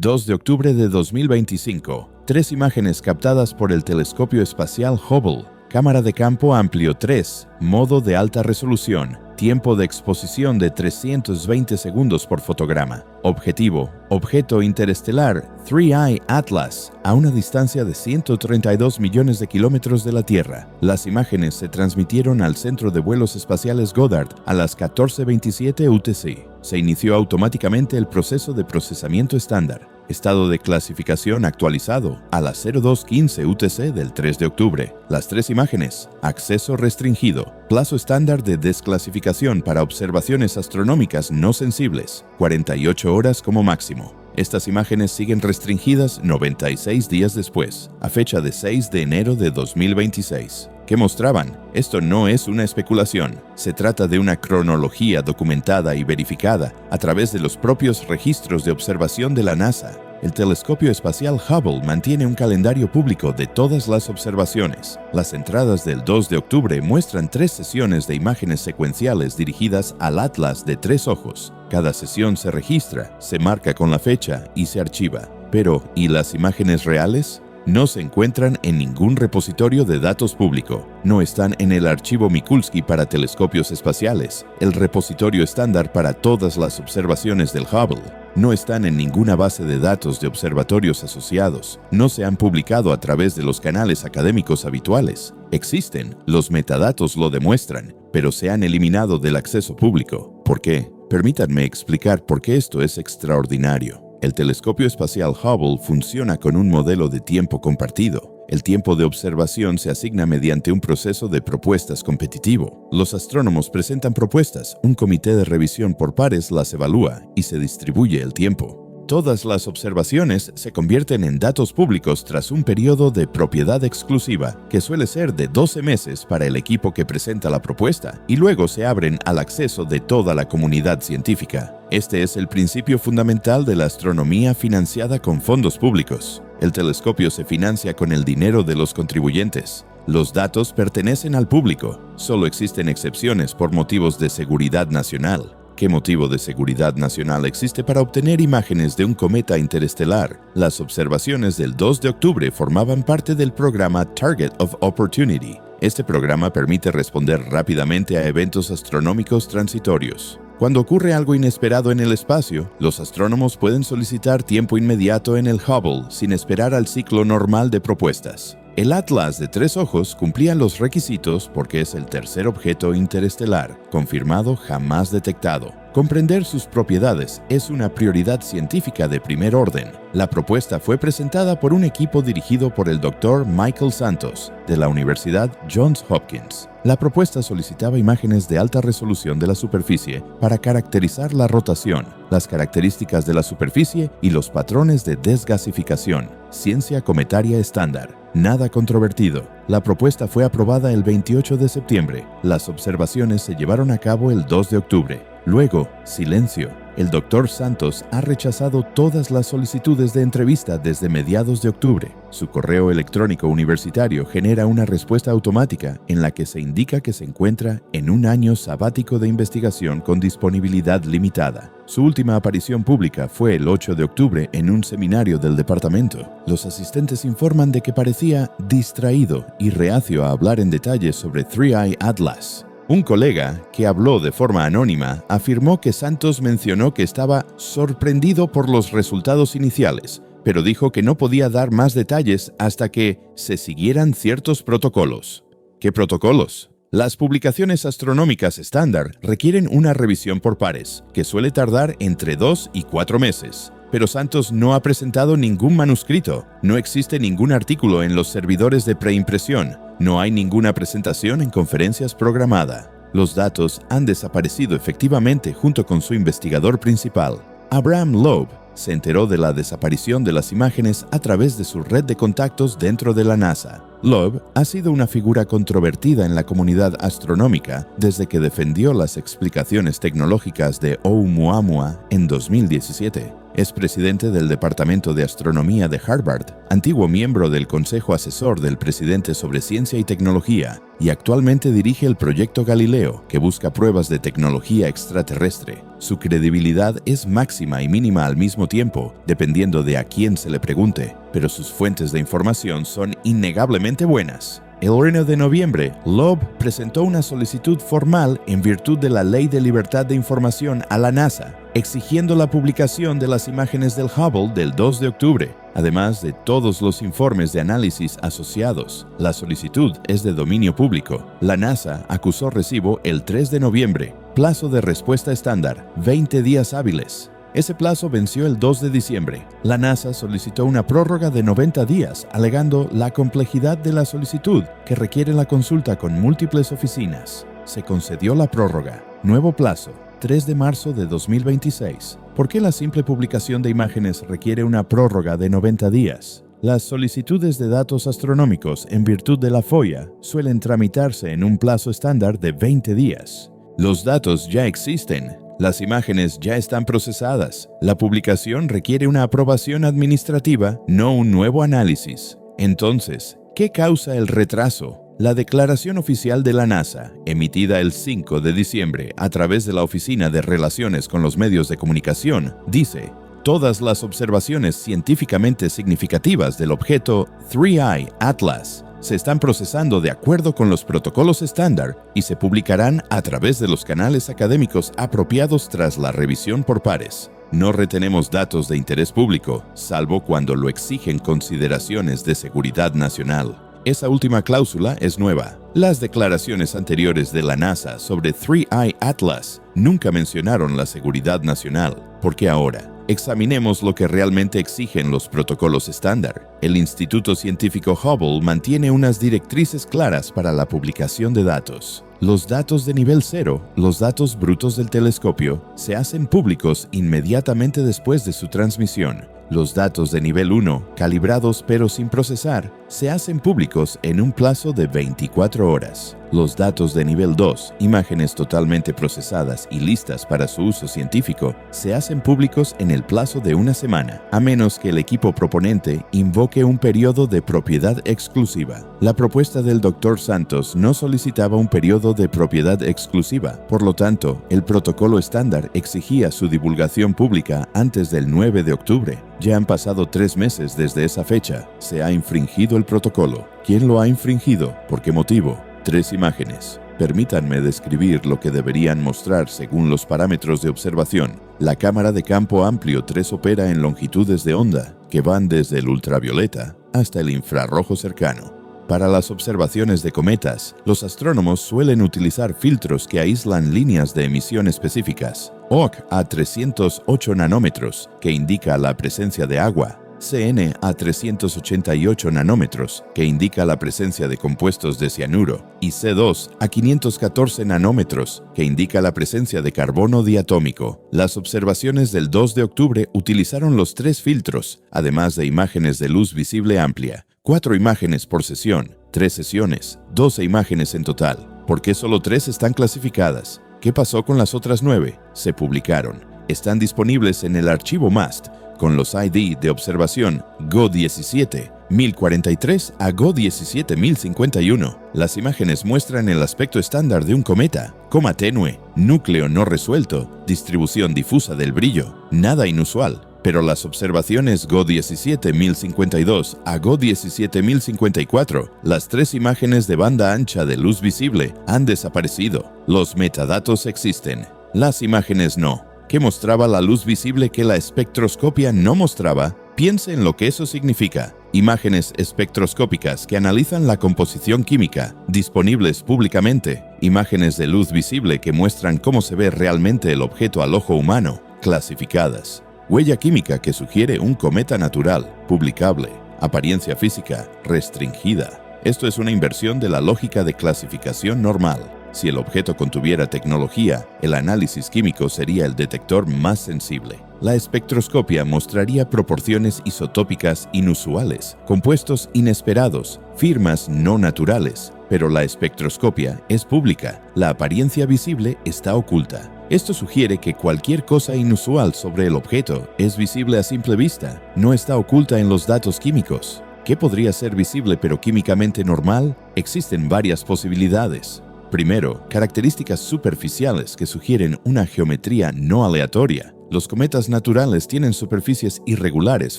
2 de octubre de 2025. 3 imágenes captadas por el telescopio espacial Hubble. Cámara de campo amplio 3, modo de alta resolución, tiempo de exposición de 320 segundos por fotograma. Objetivo, objeto interestelar 3I Atlas, a una distancia de 132 millones de kilómetros de la Tierra. Las imágenes se transmitieron al Centro de Vuelos Espaciales Goddard a las 14:27 UTC. Se inició automáticamente el proceso de procesamiento estándar. Estado de clasificación actualizado a las 02:15 UTC del 3 de octubre. Las 3 imágenes. Acceso restringido. Plazo estándar de desclasificación para observaciones astronómicas no sensibles. 48 horas como máximo. Estas imágenes siguen restringidas 96 días después, a fecha de 6 de enero de 2026. ¿Qué mostraban? Esto no es una especulación. Se trata de una cronología documentada y verificada a través de los propios registros de observación de la NASA. El telescopio espacial Hubble mantiene un calendario público de todas las observaciones. Las entradas del 2 de octubre muestran 3 sesiones de imágenes secuenciales dirigidas al Atlas de 3 ojos. Cada sesión se registra, se marca con la fecha y se archiva. Pero, ¿y las imágenes reales? No se encuentran en ningún repositorio de datos público. No están en el archivo Mikulski para telescopios espaciales, el repositorio estándar para todas las observaciones del Hubble. No están en ninguna base de datos de observatorios asociados. No se han publicado a través de los canales académicos habituales. Existen, los metadatos lo demuestran, pero se han eliminado del acceso público. ¿Por qué? Permítanme explicar por qué esto es extraordinario. El telescopio espacial Hubble funciona con un modelo de tiempo compartido. El tiempo de observación se asigna mediante un proceso de propuestas competitivo. Los astrónomos presentan propuestas, un comité de revisión por pares las evalúa y se distribuye el tiempo. Todas las observaciones se convierten en datos públicos tras un periodo de propiedad exclusiva, que suele ser de 12 meses para el equipo que presenta la propuesta, y luego se abren al acceso de toda la comunidad científica. Este es el principio fundamental de la astronomía financiada con fondos públicos. El telescopio se financia con el dinero de los contribuyentes. Los datos pertenecen al público. Solo existen excepciones por motivos de seguridad nacional. ¿Qué motivo de seguridad nacional existe para obtener imágenes de un cometa interestelar? Las observaciones del 2 de octubre formaban parte del programa Target of Opportunity. Este programa permite responder rápidamente a eventos astronómicos transitorios. Cuando ocurre algo inesperado en el espacio, los astrónomos pueden solicitar tiempo inmediato en el Hubble sin esperar al ciclo normal de propuestas. El Atlas de 3 ojos cumplía los requisitos porque es el tercer objeto interestelar, confirmado jamás detectado. Comprender sus propiedades es una prioridad científica de primer orden. La propuesta fue presentada por un equipo dirigido por el Dr. Michael Santos, de la Universidad Johns Hopkins. La propuesta solicitaba imágenes de alta resolución de la superficie para caracterizar la rotación, las características de la superficie y los patrones de desgasificación. Ciencia cometaria estándar. Nada controvertido. La propuesta fue aprobada el 28 de septiembre. Las observaciones se llevaron a cabo el 2 de octubre. Luego, silencio. El Dr. Santos ha rechazado todas las solicitudes de entrevista desde mediados de octubre. Su correo electrónico universitario genera una respuesta automática en la que se indica que se encuentra en un año sabático de investigación con disponibilidad limitada. Su última aparición pública fue el 8 de octubre en un seminario del departamento. Los asistentes informan de que parecía distraído y reacio a hablar en detalle sobre 3I Atlas. Un colega, que habló de forma anónima, afirmó que Santos mencionó que estaba sorprendido por los resultados iniciales, pero dijo que no podía dar más detalles hasta que se siguieran ciertos protocolos. ¿Qué protocolos? Las publicaciones astronómicas estándar requieren una revisión por pares, que suele tardar entre 2 y 4 meses. Pero Santos no ha presentado ningún manuscrito, no existe ningún artículo en los servidores de preimpresión, no hay ninguna presentación en conferencias programada. Los datos han desaparecido efectivamente junto con su investigador principal. Abraham Loeb se enteró de la desaparición de las imágenes a través de su red de contactos dentro de la NASA. Loeb ha sido una figura controvertida en la comunidad astronómica desde que defendió las explicaciones tecnológicas de Oumuamua en 2017. Es presidente del Departamento de Astronomía de Harvard, antiguo miembro del Consejo Asesor del Presidente sobre Ciencia y Tecnología, y actualmente dirige el Proyecto Galileo, que busca pruebas de tecnología extraterrestre. Su credibilidad es máxima y mínima al mismo tiempo, dependiendo de a quién se le pregunte, pero sus fuentes de información son innegablemente buenas. El 1 de noviembre, Loeb presentó una solicitud formal en virtud de la Ley de Libertad de Información a la NASA, exigiendo la publicación de las imágenes del Hubble del 2 de octubre, además de todos los informes de análisis asociados. La solicitud es de dominio público. La NASA acusó recibo el 3 de noviembre. Plazo de respuesta estándar, 20 días hábiles. Ese plazo venció el 2 de diciembre. La NASA solicitó una prórroga de 90 días, alegando la complejidad de la solicitud, que requiere la consulta con múltiples oficinas. Se concedió la prórroga. Nuevo plazo, 3 de marzo de 2026. ¿Por qué la simple publicación de imágenes requiere una prórroga de 90 días? Las solicitudes de datos astronómicos en virtud de la FOIA suelen tramitarse en un plazo estándar de 20 días. Los datos ya existen. Las imágenes ya están procesadas. La publicación requiere una aprobación administrativa, no un nuevo análisis. Entonces, ¿qué causa el retraso? La declaración oficial de la NASA, emitida el 5 de diciembre a través de la Oficina de Relaciones con los Medios de Comunicación, dice: todas las observaciones científicamente significativas del objeto 3I Atlas se están procesando de acuerdo con los protocolos estándar y se publicarán a través de los canales académicos apropiados tras la revisión por pares. No retenemos datos de interés público, salvo cuando lo exigen consideraciones de seguridad nacional. Esa última cláusula es nueva. Las declaraciones anteriores de la NASA sobre 3I Atlas nunca mencionaron la seguridad nacional. ¿Por qué ahora? Examinemos lo que realmente exigen los protocolos estándar. El Instituto Científico Hubble mantiene unas directrices claras para la publicación de datos. Los datos de nivel 0, los datos brutos del telescopio, se hacen públicos inmediatamente después de su transmisión. Los datos de nivel 1, calibrados pero sin procesar, se hacen públicos en un plazo de 24 horas. Los datos de nivel 2, imágenes totalmente procesadas y listas para su uso científico, se hacen públicos en el plazo de una semana, a menos que el equipo proponente invoque un periodo de propiedad exclusiva. La propuesta del Dr. Santos no solicitaba un periodo de propiedad exclusiva, por lo tanto, el protocolo estándar exigía su divulgación pública antes del 9 de octubre. Ya han pasado 3 meses desde esa fecha. Se ha infringido el protocolo. ¿Quién lo ha infringido? ¿Por qué motivo? 3 imágenes. Permítanme describir lo que deberían mostrar según los parámetros de observación. La cámara de campo amplio 3 opera en longitudes de onda que van desde el ultravioleta hasta el infrarrojo cercano. Para las observaciones de cometas, los astrónomos suelen utilizar filtros que aíslan líneas de emisión específicas. OC a 308 nanómetros, que indica la presencia de agua. CN a 388 nanómetros, que indica la presencia de compuestos de cianuro, y C2 a 514 nanómetros, que indica la presencia de carbono diatómico. Las observaciones del 2 de octubre utilizaron los 3 filtros, además de imágenes de luz visible amplia. 4 imágenes por sesión, 3 sesiones, 12 imágenes en total. ¿Por qué solo 3 están clasificadas? ¿Qué pasó con las otras 9? Se publicaron. Están disponibles en el archivo MAST, con los ID de observación GO17 1043 a GO17 1051. Las imágenes muestran el aspecto estándar de un cometa: coma tenue, núcleo no resuelto, distribución difusa del brillo, nada inusual. Pero las observaciones GO17 1052 a GO17 1054, las 3 imágenes de banda ancha de luz visible, han desaparecido. Los metadatos existen, las imágenes no. ¿Qué mostraba la luz visible que la espectroscopia no mostraba? Piense en lo que eso significa. Imágenes espectroscópicas que analizan la composición química, disponibles públicamente. Imágenes de luz visible que muestran cómo se ve realmente el objeto al ojo humano, clasificadas. Huella química que sugiere un cometa natural, publicable. Apariencia física, restringida. Esto es una inversión de la lógica de clasificación normal. Si el objeto contuviera tecnología, el análisis químico sería el detector más sensible. La espectroscopia mostraría proporciones isotópicas inusuales, compuestos inesperados, firmas no naturales. Pero la espectroscopia es pública, la apariencia visible está oculta. Esto sugiere que cualquier cosa inusual sobre el objeto es visible a simple vista, no está oculta en los datos químicos. ¿Qué podría ser visible pero químicamente normal? Existen varias posibilidades. Primero, características superficiales que sugieren una geometría no aleatoria. Los cometas naturales tienen superficies irregulares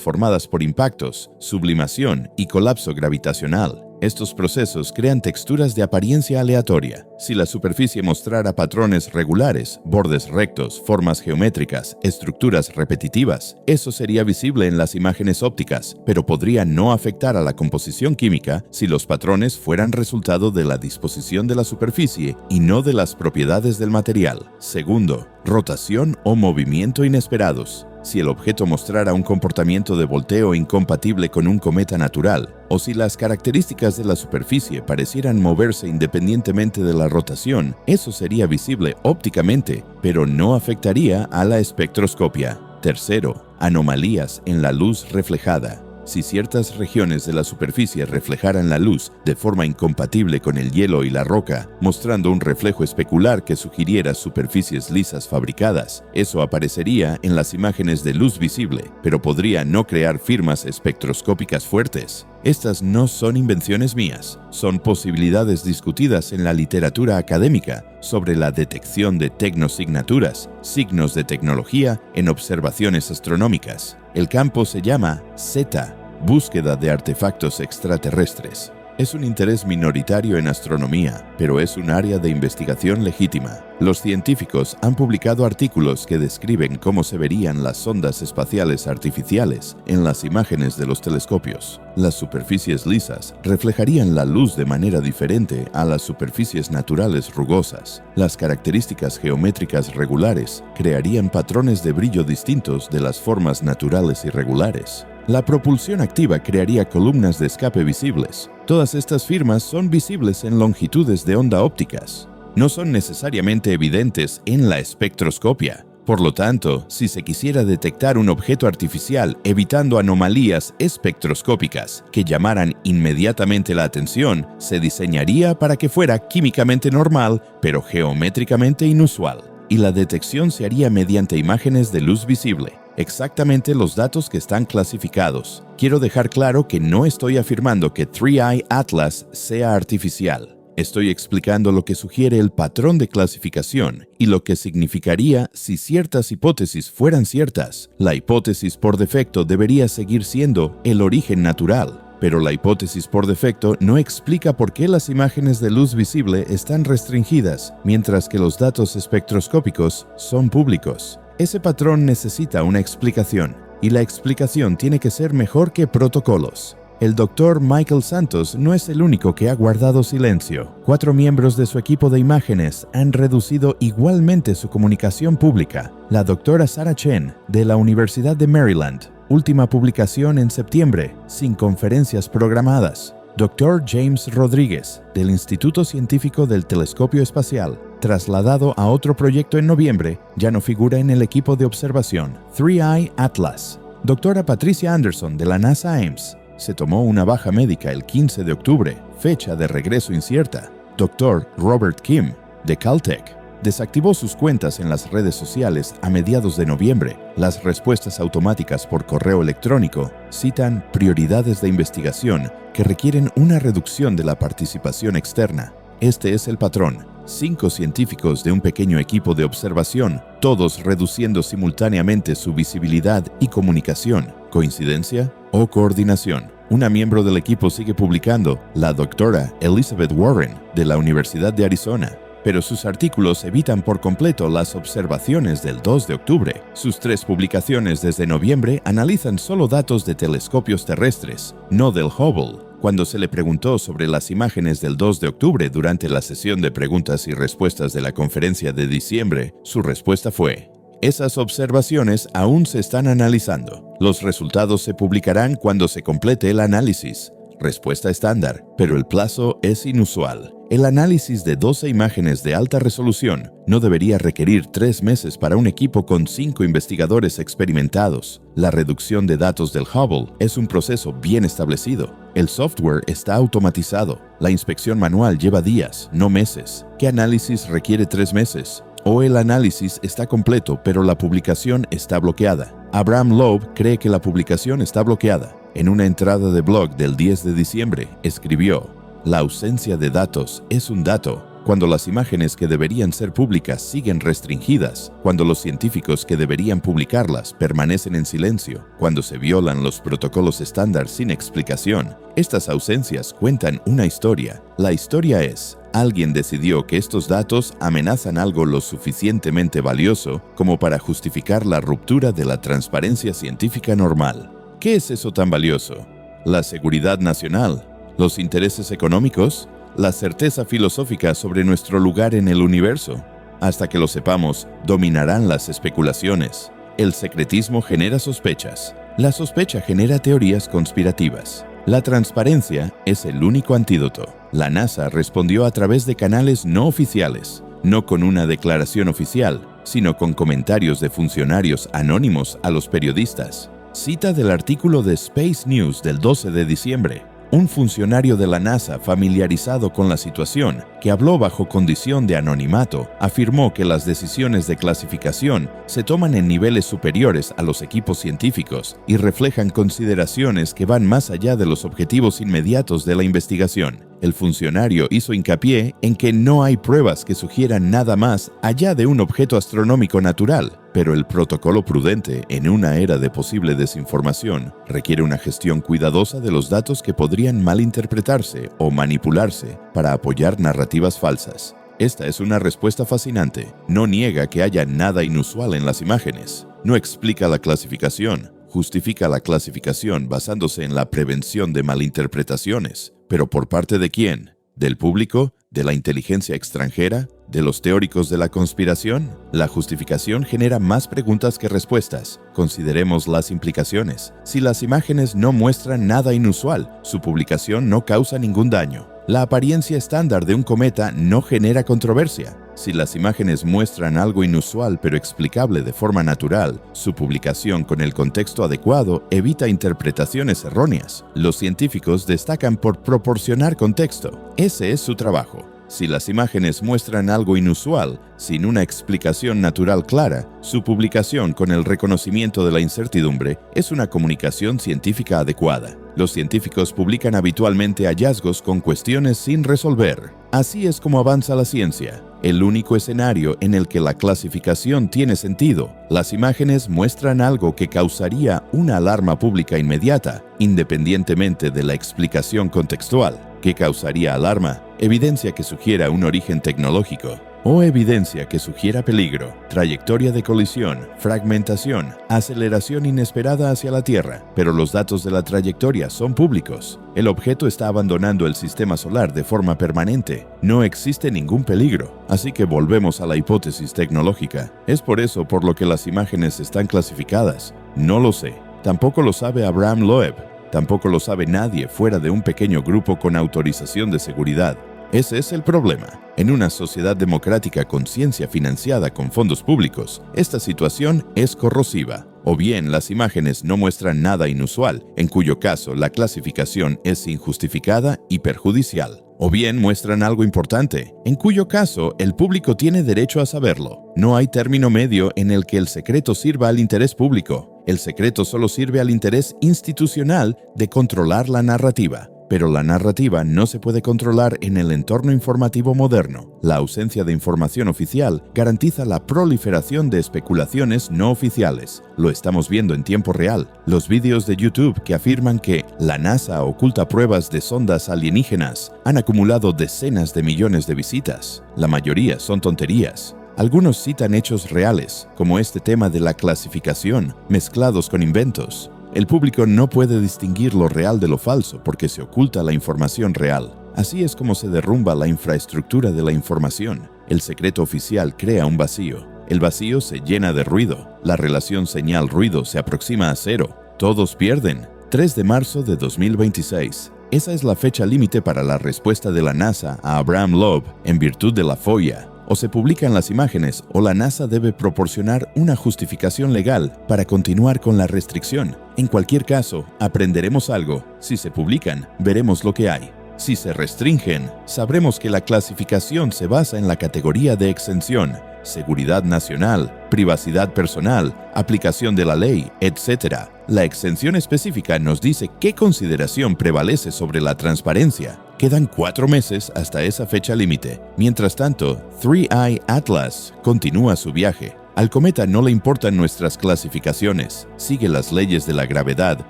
formadas por impactos, sublimación y colapso gravitacional. Estos procesos crean texturas de apariencia aleatoria. Si la superficie mostrara patrones regulares, bordes rectos, formas geométricas, estructuras repetitivas, eso sería visible en las imágenes ópticas, pero podría no afectar a la composición química si los patrones fueran resultado de la disposición de la superficie y no de las propiedades del material. Segundo, rotación o movimiento inesperados. Si el objeto mostrara un comportamiento de volteo incompatible con un cometa natural, o si las características de la superficie parecieran moverse independientemente de la rotación, eso sería visible ópticamente, pero no afectaría a la espectroscopia. Tercero, anomalías en la luz reflejada. Si ciertas regiones de la superficie reflejaran la luz de forma incompatible con el hielo y la roca, mostrando un reflejo especular que sugiriera superficies lisas fabricadas, eso aparecería en las imágenes de luz visible, pero podría no crear firmas espectroscópicas fuertes. Estas no son invenciones mías, son posibilidades discutidas en la literatura académica sobre la detección de tecnosignaturas, signos de tecnología en observaciones astronómicas. El campo se llama ZETA, búsqueda de artefactos extraterrestres. Es un interés minoritario en astronomía, pero es un área de investigación legítima. Los científicos han publicado artículos que describen cómo se verían las sondas espaciales artificiales en las imágenes de los telescopios. Las superficies lisas reflejarían la luz de manera diferente a las superficies naturales rugosas. Las características geométricas regulares crearían patrones de brillo distintos de las formas naturales irregulares. La propulsión activa crearía columnas de escape visibles. Todas estas firmas son visibles en longitudes de onda ópticas. No son necesariamente evidentes en la espectroscopia. Por lo tanto, si se quisiera detectar un objeto artificial evitando anomalías espectroscópicas que llamaran inmediatamente la atención, se diseñaría para que fuera químicamente normal, pero geométricamente inusual. Y la detección se haría mediante imágenes de luz visible. Exactamente los datos que están clasificados. Quiero dejar claro que no estoy afirmando que 3i Atlas sea artificial. Estoy explicando lo que sugiere el patrón de clasificación y lo que significaría si ciertas hipótesis fueran ciertas. La hipótesis por defecto debería seguir siendo el origen natural. Pero la hipótesis por defecto no explica por qué las imágenes de luz visible están restringidas, mientras que los datos espectroscópicos son públicos. Ese patrón necesita una explicación, y la explicación tiene que ser mejor que protocolos. El Dr. Michael Santos no es el único que ha guardado silencio. 4 miembros de su equipo de imágenes han reducido igualmente su comunicación pública. La Dra. Sarah Chen, de la Universidad de Maryland, última publicación en septiembre, sin conferencias programadas. Dr. James Rodríguez, del Instituto Científico del Telescopio Espacial, trasladado a otro proyecto en noviembre, ya no figura en el equipo de observación 3i Atlas. Dra. Patricia Anderson, de la NASA Ames, se tomó una baja médica el 15 de octubre, fecha de regreso incierta. Dr. Robert Kim, de Caltech, desactivó sus cuentas en las redes sociales a mediados de noviembre. Las respuestas automáticas por correo electrónico citan prioridades de investigación que requieren una reducción de la participación externa. Este es el patrón. 5 científicos de un pequeño equipo de observación, todos reduciendo simultáneamente su visibilidad y comunicación. ¿Coincidencia o coordinación? Una miembro del equipo sigue publicando, la doctora Elizabeth Warren, de la Universidad de Arizona. Pero sus artículos evitan por completo las observaciones del 2 de octubre. Sus 3 publicaciones desde noviembre analizan solo datos de telescopios terrestres, no del Hubble. Cuando se le preguntó sobre las imágenes del 2 de octubre durante la sesión de preguntas y respuestas de la conferencia de diciembre, su respuesta fue: esas observaciones aún se están analizando. Los resultados se publicarán cuando se complete el análisis. Respuesta estándar, pero el plazo es inusual. El análisis de 12 imágenes de alta resolución no debería requerir 3 meses para un equipo con 5 investigadores experimentados. La reducción de datos del Hubble es un proceso bien establecido. El software está automatizado. La inspección manual lleva días, no meses. ¿Qué análisis requiere 3 meses? O el análisis está completo, pero la publicación está bloqueada. Abraham Loeb cree que la publicación está bloqueada. En una entrada de blog del 10 de diciembre, escribió: la ausencia de datos es un dato. cuando las imágenes que deberían ser públicas siguen restringidas, cuando los científicos que deberían publicarlas permanecen en silencio, cuando se violan los protocolos estándar sin explicación. Estas ausencias cuentan una historia. La historia es: alguien decidió que estos datos amenazan algo lo suficientemente valioso como para justificar la ruptura de la transparencia científica normal. ¿Qué es eso tan valioso? ¿La seguridad nacional? ¿Los intereses económicos? ¿La certeza filosófica sobre nuestro lugar en el universo? Hasta que lo sepamos, dominarán las especulaciones. El secretismo genera sospechas. La sospecha genera teorías conspirativas. La transparencia es el único antídoto. La NASA respondió a través de canales no oficiales, no con una declaración oficial, sino con comentarios de funcionarios anónimos a los periodistas. Cita del artículo de Space News del 12 de diciembre. Un funcionario de la NASA familiarizado con la situación, que habló bajo condición de anonimato, afirmó que las decisiones de clasificación se toman en niveles superiores a los equipos científicos y reflejan consideraciones que van más allá de los objetivos inmediatos de la investigación. El funcionario hizo hincapié en que no hay pruebas que sugieran nada más allá de un objeto astronómico natural, pero el protocolo prudente en una era de posible desinformación requiere una gestión cuidadosa de los datos que podrían malinterpretarse o manipularse para apoyar narrativas falsas. Esta es una respuesta fascinante. No niega que haya nada inusual en las imágenes. No explica la clasificación. Justifica la clasificación basándose en la prevención de malinterpretaciones. ¿Pero por parte de quién? ¿Del público? ¿De la inteligencia extranjera? ¿De los teóricos de la conspiración? La justificación genera más preguntas que respuestas. Consideremos las implicaciones. Si las imágenes no muestran nada inusual, su publicación no causa ningún daño. La apariencia estándar de un cometa no genera controversia. Si las imágenes muestran algo inusual pero explicable de forma natural, su publicación con el contexto adecuado evita interpretaciones erróneas. Los científicos destacan por proporcionar contexto. Ese es su trabajo. Si las imágenes muestran algo inusual, sin una explicación natural clara, su publicación con el reconocimiento de la incertidumbre es una comunicación científica adecuada. Los científicos publican habitualmente hallazgos con cuestiones sin resolver. Así es como avanza la ciencia. El único escenario en el que la clasificación tiene sentido. Las imágenes muestran algo que causaría una alarma pública inmediata, independientemente de la explicación contextual. ¿Qué causaría alarma? Evidencia que sugiera un origen tecnológico. O evidencia que sugiera peligro, trayectoria de colisión, fragmentación, aceleración inesperada hacia la Tierra. Pero los datos de la trayectoria son públicos. El objeto está abandonando el sistema solar de forma permanente. No existe ningún peligro. Así que volvemos a la hipótesis tecnológica. ¿Es por eso por lo que las imágenes están clasificadas? No lo sé. Tampoco lo sabe Abraham Loeb. Tampoco lo sabe nadie fuera de un pequeño grupo con autorización de seguridad. Ese es el problema. En una sociedad democrática con ciencia financiada con fondos públicos, esta situación es corrosiva. O bien las imágenes no muestran nada inusual, en cuyo caso la clasificación es injustificada y perjudicial. O bien muestran algo importante, en cuyo caso el público tiene derecho a saberlo. No hay término medio en el que el secreto sirva al interés público. El secreto solo sirve al interés institucional de controlar la narrativa. Pero la narrativa no se puede controlar en el entorno informativo moderno. La ausencia de información oficial garantiza la proliferación de especulaciones no oficiales. Lo estamos viendo en tiempo real. Los vídeos de YouTube que afirman que la NASA oculta pruebas de sondas alienígenas han acumulado decenas de millones de visitas. La mayoría son tonterías. Algunos citan hechos reales, como este tema de la clasificación, mezclados con inventos. El público no puede distinguir lo real de lo falso porque se oculta la información real. Así es como se derrumba la infraestructura de la información. El secreto oficial crea un vacío. El vacío se llena de ruido. La relación señal-ruido se aproxima a cero. Todos pierden. 3 de marzo de 2026. Esa es la fecha límite para la respuesta de la NASA a Abraham Loeb en virtud de la FOIA. O se publican las imágenes o la NASA debe proporcionar una justificación legal para continuar con la restricción. En cualquier caso, aprenderemos algo. Si se publican, veremos lo que hay. Si se restringen, sabremos que la clasificación se basa en la categoría de exención. seguridad nacional, privacidad personal, aplicación de la ley, etc. La exención específica nos dice qué consideración prevalece sobre la transparencia. Quedan 4 meses hasta esa fecha límite. Mientras tanto, 3i Atlas continúa su viaje. Al cometa no le importan nuestras clasificaciones, sigue las leyes de la gravedad,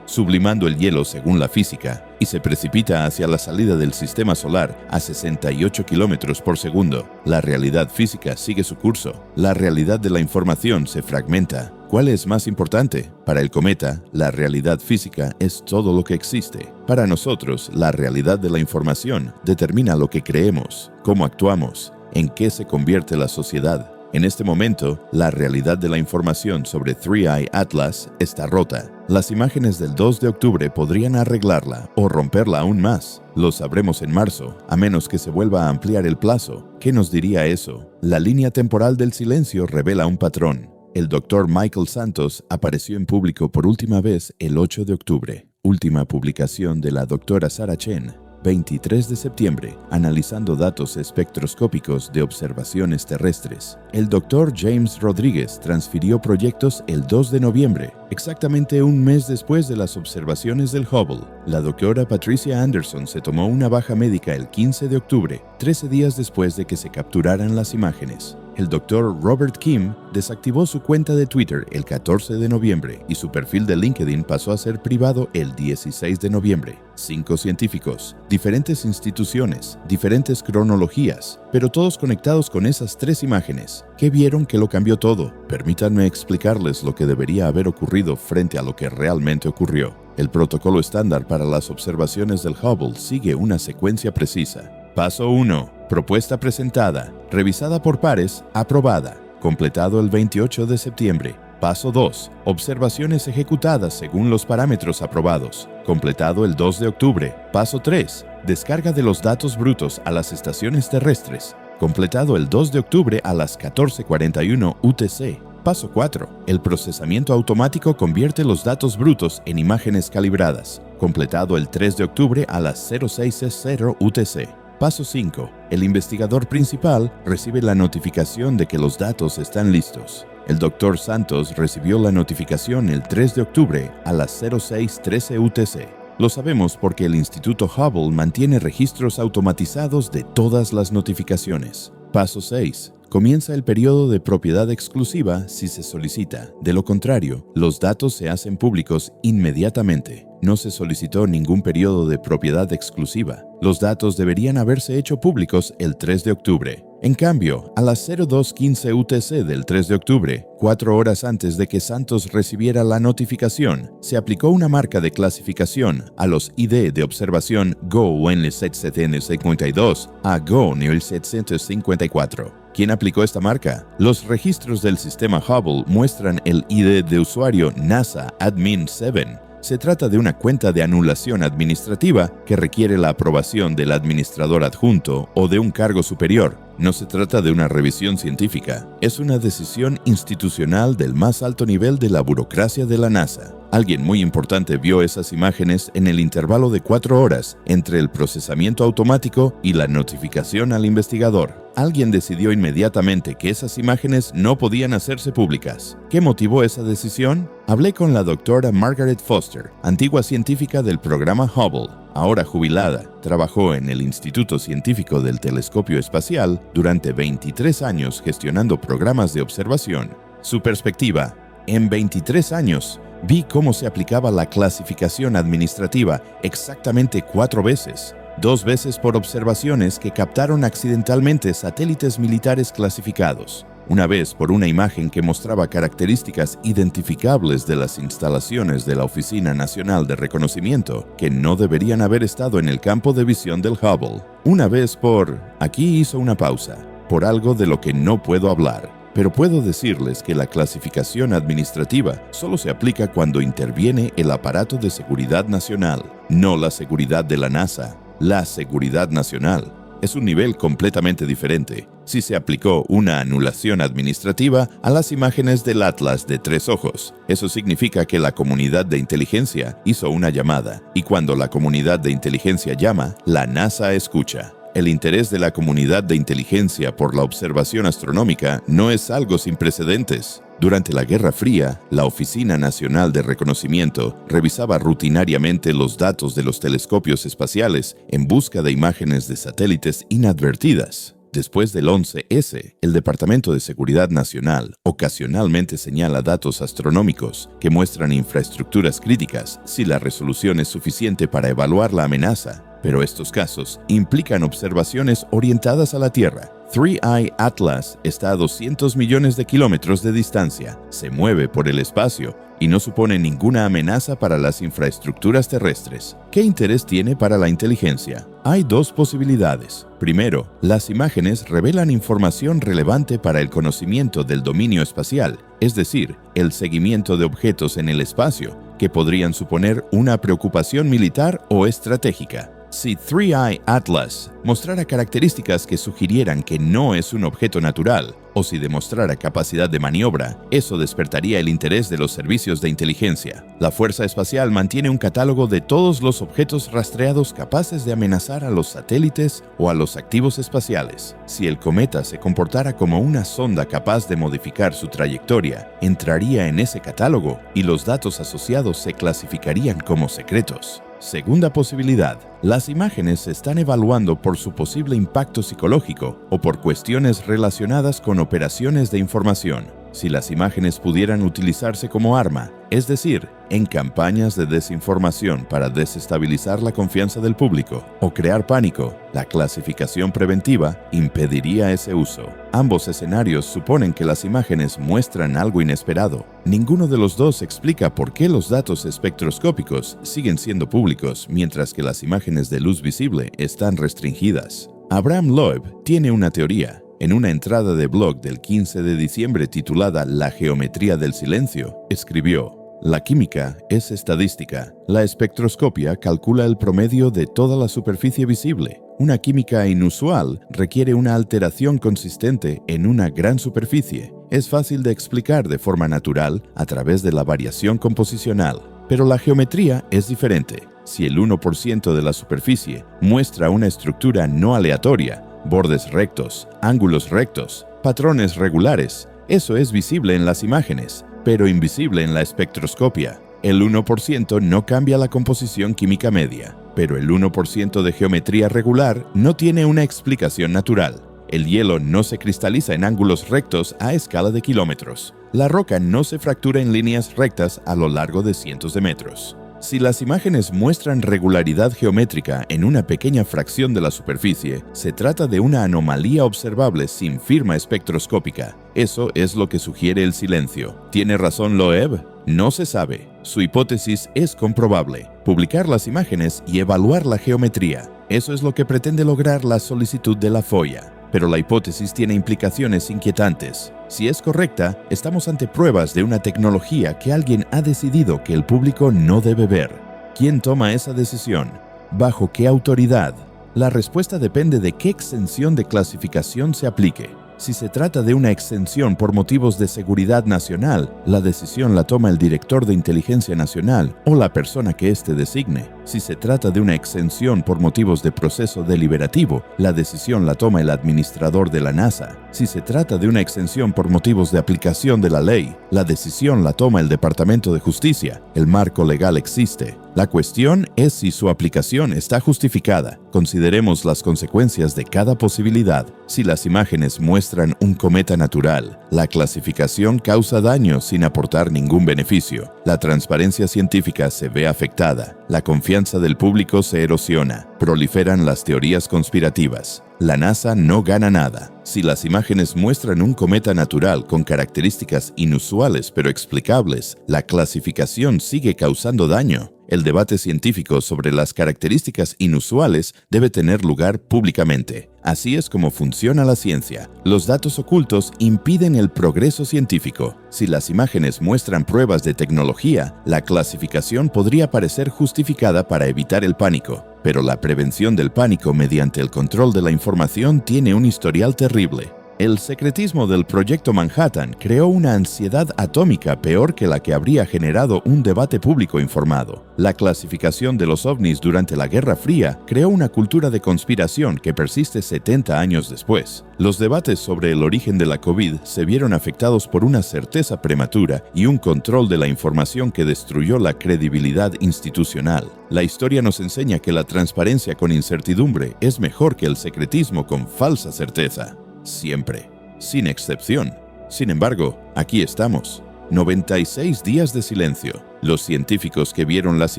sublimando el hielo según la física, y se precipita hacia la salida del sistema solar a 68 kilómetros por segundo. La realidad física sigue su curso. La realidad de la información se fragmenta. ¿Cuál es más importante? Para el cometa, la realidad física es todo lo que existe. Para nosotros, la realidad de la información determina lo que creemos, cómo actuamos, en qué se convierte la sociedad. En este momento, la realidad de la información sobre 3i Atlas está rota. Las imágenes del 2 de octubre podrían arreglarla o romperla aún más. Lo sabremos en marzo, a menos que se vuelva a ampliar el plazo. ¿Qué nos diría eso? La línea temporal del silencio revela un patrón. El Dr. Michael Santos apareció en público por última vez el 8 de octubre. Última publicación de la Dra. Sarah Chen. 23 de septiembre, analizando datos espectroscópicos de observaciones terrestres. El Dr. James Rodríguez transfirió proyectos el 2 de noviembre, exactamente un mes después de las observaciones del Hubble. La Dra. Patricia Anderson se tomó una baja médica el 15 de octubre, 13 días después de que se capturaran las imágenes. El Dr. Robert Kim desactivó su cuenta de Twitter el 14 de noviembre y su perfil de LinkedIn pasó a ser privado el 16 de noviembre. 5 científicos, diferentes instituciones, diferentes cronologías, pero todos conectados con esas 3 imágenes. ¿Qué vieron que lo cambió todo? Permítanme explicarles lo que debería haber ocurrido frente a lo que realmente ocurrió. El protocolo estándar para las observaciones del Hubble sigue una secuencia precisa. Paso 1. Propuesta presentada, revisada por pares, aprobada, completado el 28 de septiembre. Paso 2. Observaciones ejecutadas según los parámetros aprobados, completado el 2 de octubre. Paso 3. Descarga de los datos brutos a las estaciones terrestres, completado el 2 de octubre a las 14:41 UTC. Paso 4. El procesamiento automático convierte los datos brutos en imágenes calibradas, completado el 3 de octubre a las 06:00 UTC. Paso 5. El investigador principal recibe la notificación de que los datos están listos. El Dr. Santos recibió la notificación el 3 de octubre a las 06:13 UTC. Lo sabemos porque el Instituto Hubble mantiene registros automatizados de todas las notificaciones. Paso 6. Comienza el periodo de propiedad exclusiva si se solicita. De lo contrario, los datos se hacen públicos inmediatamente. No se solicitó ningún periodo de propiedad exclusiva. Los datos deberían haberse hecho públicos el 3 de octubre. En cambio, a las 02:15 UTC del 3 de octubre, 4 horas antes de que Santos recibiera la notificación, se aplicó una marca de clasificación a los ID de observación GO en el 752 a GO en el 754. ¿Quién aplicó esta marca? Los registros del sistema Hubble muestran el ID de usuario NASA Admin 7. Se trata de una cuenta de anulación administrativa que requiere la aprobación del administrador adjunto o de un cargo superior. No se trata de una revisión científica, es una decisión institucional del más alto nivel de la burocracia de la NASA. Alguien muy importante vio esas imágenes en el intervalo de 4 horas entre el procesamiento automático y la notificación al investigador. Alguien decidió inmediatamente que esas imágenes no podían hacerse públicas. ¿Qué motivó esa decisión? Hablé con la doctora Margaret Foster, antigua científica del programa Hubble. Ahora jubilada, trabajó en el Instituto Científico del Telescopio Espacial durante 23 años gestionando programas de observación. Su perspectiva: en 23 años, vi cómo se aplicaba la clasificación administrativa exactamente 4 veces. 2 veces por observaciones que captaron accidentalmente satélites militares clasificados. Una vez por una imagen que mostraba características identificables de las instalaciones de la Oficina Nacional de Reconocimiento que no deberían haber estado en el campo de visión del Hubble. Una vez por... Aquí hizo una pausa, por algo de lo que no puedo hablar. Pero puedo decirles que la clasificación administrativa solo se aplica cuando interviene el aparato de seguridad nacional, no la seguridad de la NASA. La seguridad nacional es un nivel completamente diferente. Si se aplicó una anulación administrativa a las imágenes del Atlas de 3 ojos, eso significa que la comunidad de inteligencia hizo una llamada, y cuando la comunidad de inteligencia llama, la NASA escucha. El interés de la comunidad de inteligencia por la observación astronómica no es algo sin precedentes. Durante la Guerra Fría, la Oficina Nacional de Reconocimiento revisaba rutinariamente los datos de los telescopios espaciales en busca de imágenes de satélites inadvertidas. Después del 11S, el Departamento de Seguridad Nacional ocasionalmente señala datos astronómicos que muestran infraestructuras críticas si la resolución es suficiente para evaluar la amenaza, pero estos casos implican observaciones orientadas a la Tierra. 3i Atlas está a 200 millones de kilómetros de distancia, se mueve por el espacio y no supone ninguna amenaza para las infraestructuras terrestres. ¿Qué interés tiene para la inteligencia? Hay dos posibilidades. Primero, las imágenes revelan información relevante para el conocimiento del dominio espacial, es decir, el seguimiento de objetos en el espacio, que podrían suponer una preocupación militar o estratégica. Si 3i Atlas mostrara características que sugirieran que no es un objeto natural, o si demostrara capacidad de maniobra, eso despertaría el interés de los servicios de inteligencia. La Fuerza Espacial mantiene un catálogo de todos los objetos rastreados capaces de amenazar a los satélites o a los activos espaciales. Si el cometa se comportara como una sonda capaz de modificar su trayectoria, entraría en ese catálogo y los datos asociados se clasificarían como secretos. Segunda posibilidad, las imágenes se están evaluando por su posible impacto psicológico o por cuestiones relacionadas con operaciones de información. Si las imágenes pudieran utilizarse como arma, es decir, en campañas de desinformación para desestabilizar la confianza del público o crear pánico, la clasificación preventiva impediría ese uso. Ambos escenarios suponen que las imágenes muestran algo inesperado. Ninguno de los dos explica por qué los datos espectroscópicos siguen siendo públicos mientras que las imágenes de luz visible están restringidas. Abraham Loeb tiene una teoría. En una entrada de blog del 15 de diciembre titulada La geometría del silencio, escribió: la química es estadística. La espectroscopia calcula el promedio de toda la superficie visible. Una química inusual requiere una alteración consistente en una gran superficie. Es fácil de explicar de forma natural a través de la variación composicional. Pero la geometría es diferente. Si el 1% de la superficie muestra una estructura no aleatoria, bordes rectos, ángulos rectos, patrones regulares, eso es visible en las imágenes, pero invisible en la espectroscopia. El 1% no cambia la composición química media, pero el 1% de geometría regular no tiene una explicación natural. El hielo no se cristaliza en ángulos rectos a escala de kilómetros. La roca no se fractura en líneas rectas a lo largo de cientos de metros. Si las imágenes muestran regularidad geométrica en una pequeña fracción de la superficie, se trata de una anomalía observable sin firma espectroscópica. Eso es lo que sugiere el silencio. ¿Tiene razón Loeb? No se sabe. Su hipótesis es comprobable: publicar las imágenes y evaluar la geometría. Eso es lo que pretende lograr la solicitud de la FOIA. Pero la hipótesis tiene implicaciones inquietantes. Si es correcta, estamos ante pruebas de una tecnología que alguien ha decidido que el público no debe ver. ¿Quién toma esa decisión? ¿Bajo qué autoridad? La respuesta depende de qué exención de clasificación se aplique. Si se trata de una exención por motivos de seguridad nacional, la decisión la toma el director de Inteligencia Nacional o la persona que éste designe. Si se trata de una exención por motivos de proceso deliberativo, la decisión la toma el administrador de la NASA. Si se trata de una exención por motivos de aplicación de la ley, la decisión la toma el Departamento de Justicia. El marco legal existe. La cuestión es si su aplicación está justificada. Consideremos las consecuencias de cada posibilidad. Si las imágenes muestran un cometa natural, la clasificación causa daño sin aportar ningún beneficio. La transparencia científica se ve afectada. La confianza del público se erosiona. Proliferan las teorías conspirativas. La NASA no gana nada. Si las imágenes muestran un cometa natural con características inusuales pero explicables, la clasificación sigue causando daño. El debate científico sobre las características inusuales debe tener lugar públicamente. Así es como funciona la ciencia. Los datos ocultos impiden el progreso científico. Si las imágenes muestran pruebas de tecnología, la clasificación podría parecer justificada para evitar el pánico. Pero la prevención del pánico mediante el control de la información tiene un historial terrible. El secretismo del Proyecto Manhattan creó una ansiedad atómica peor que la que habría generado un debate público informado. La clasificación de los ovnis durante la Guerra Fría creó una cultura de conspiración que persiste 70 años después. Los debates sobre el origen de la COVID se vieron afectados por una certeza prematura y un control de la información que destruyó la credibilidad institucional. La historia nos enseña que la transparencia con incertidumbre es mejor que el secretismo con falsa certeza. Siempre, sin excepción. Sin embargo, aquí estamos. 96 días de silencio. Los científicos que vieron las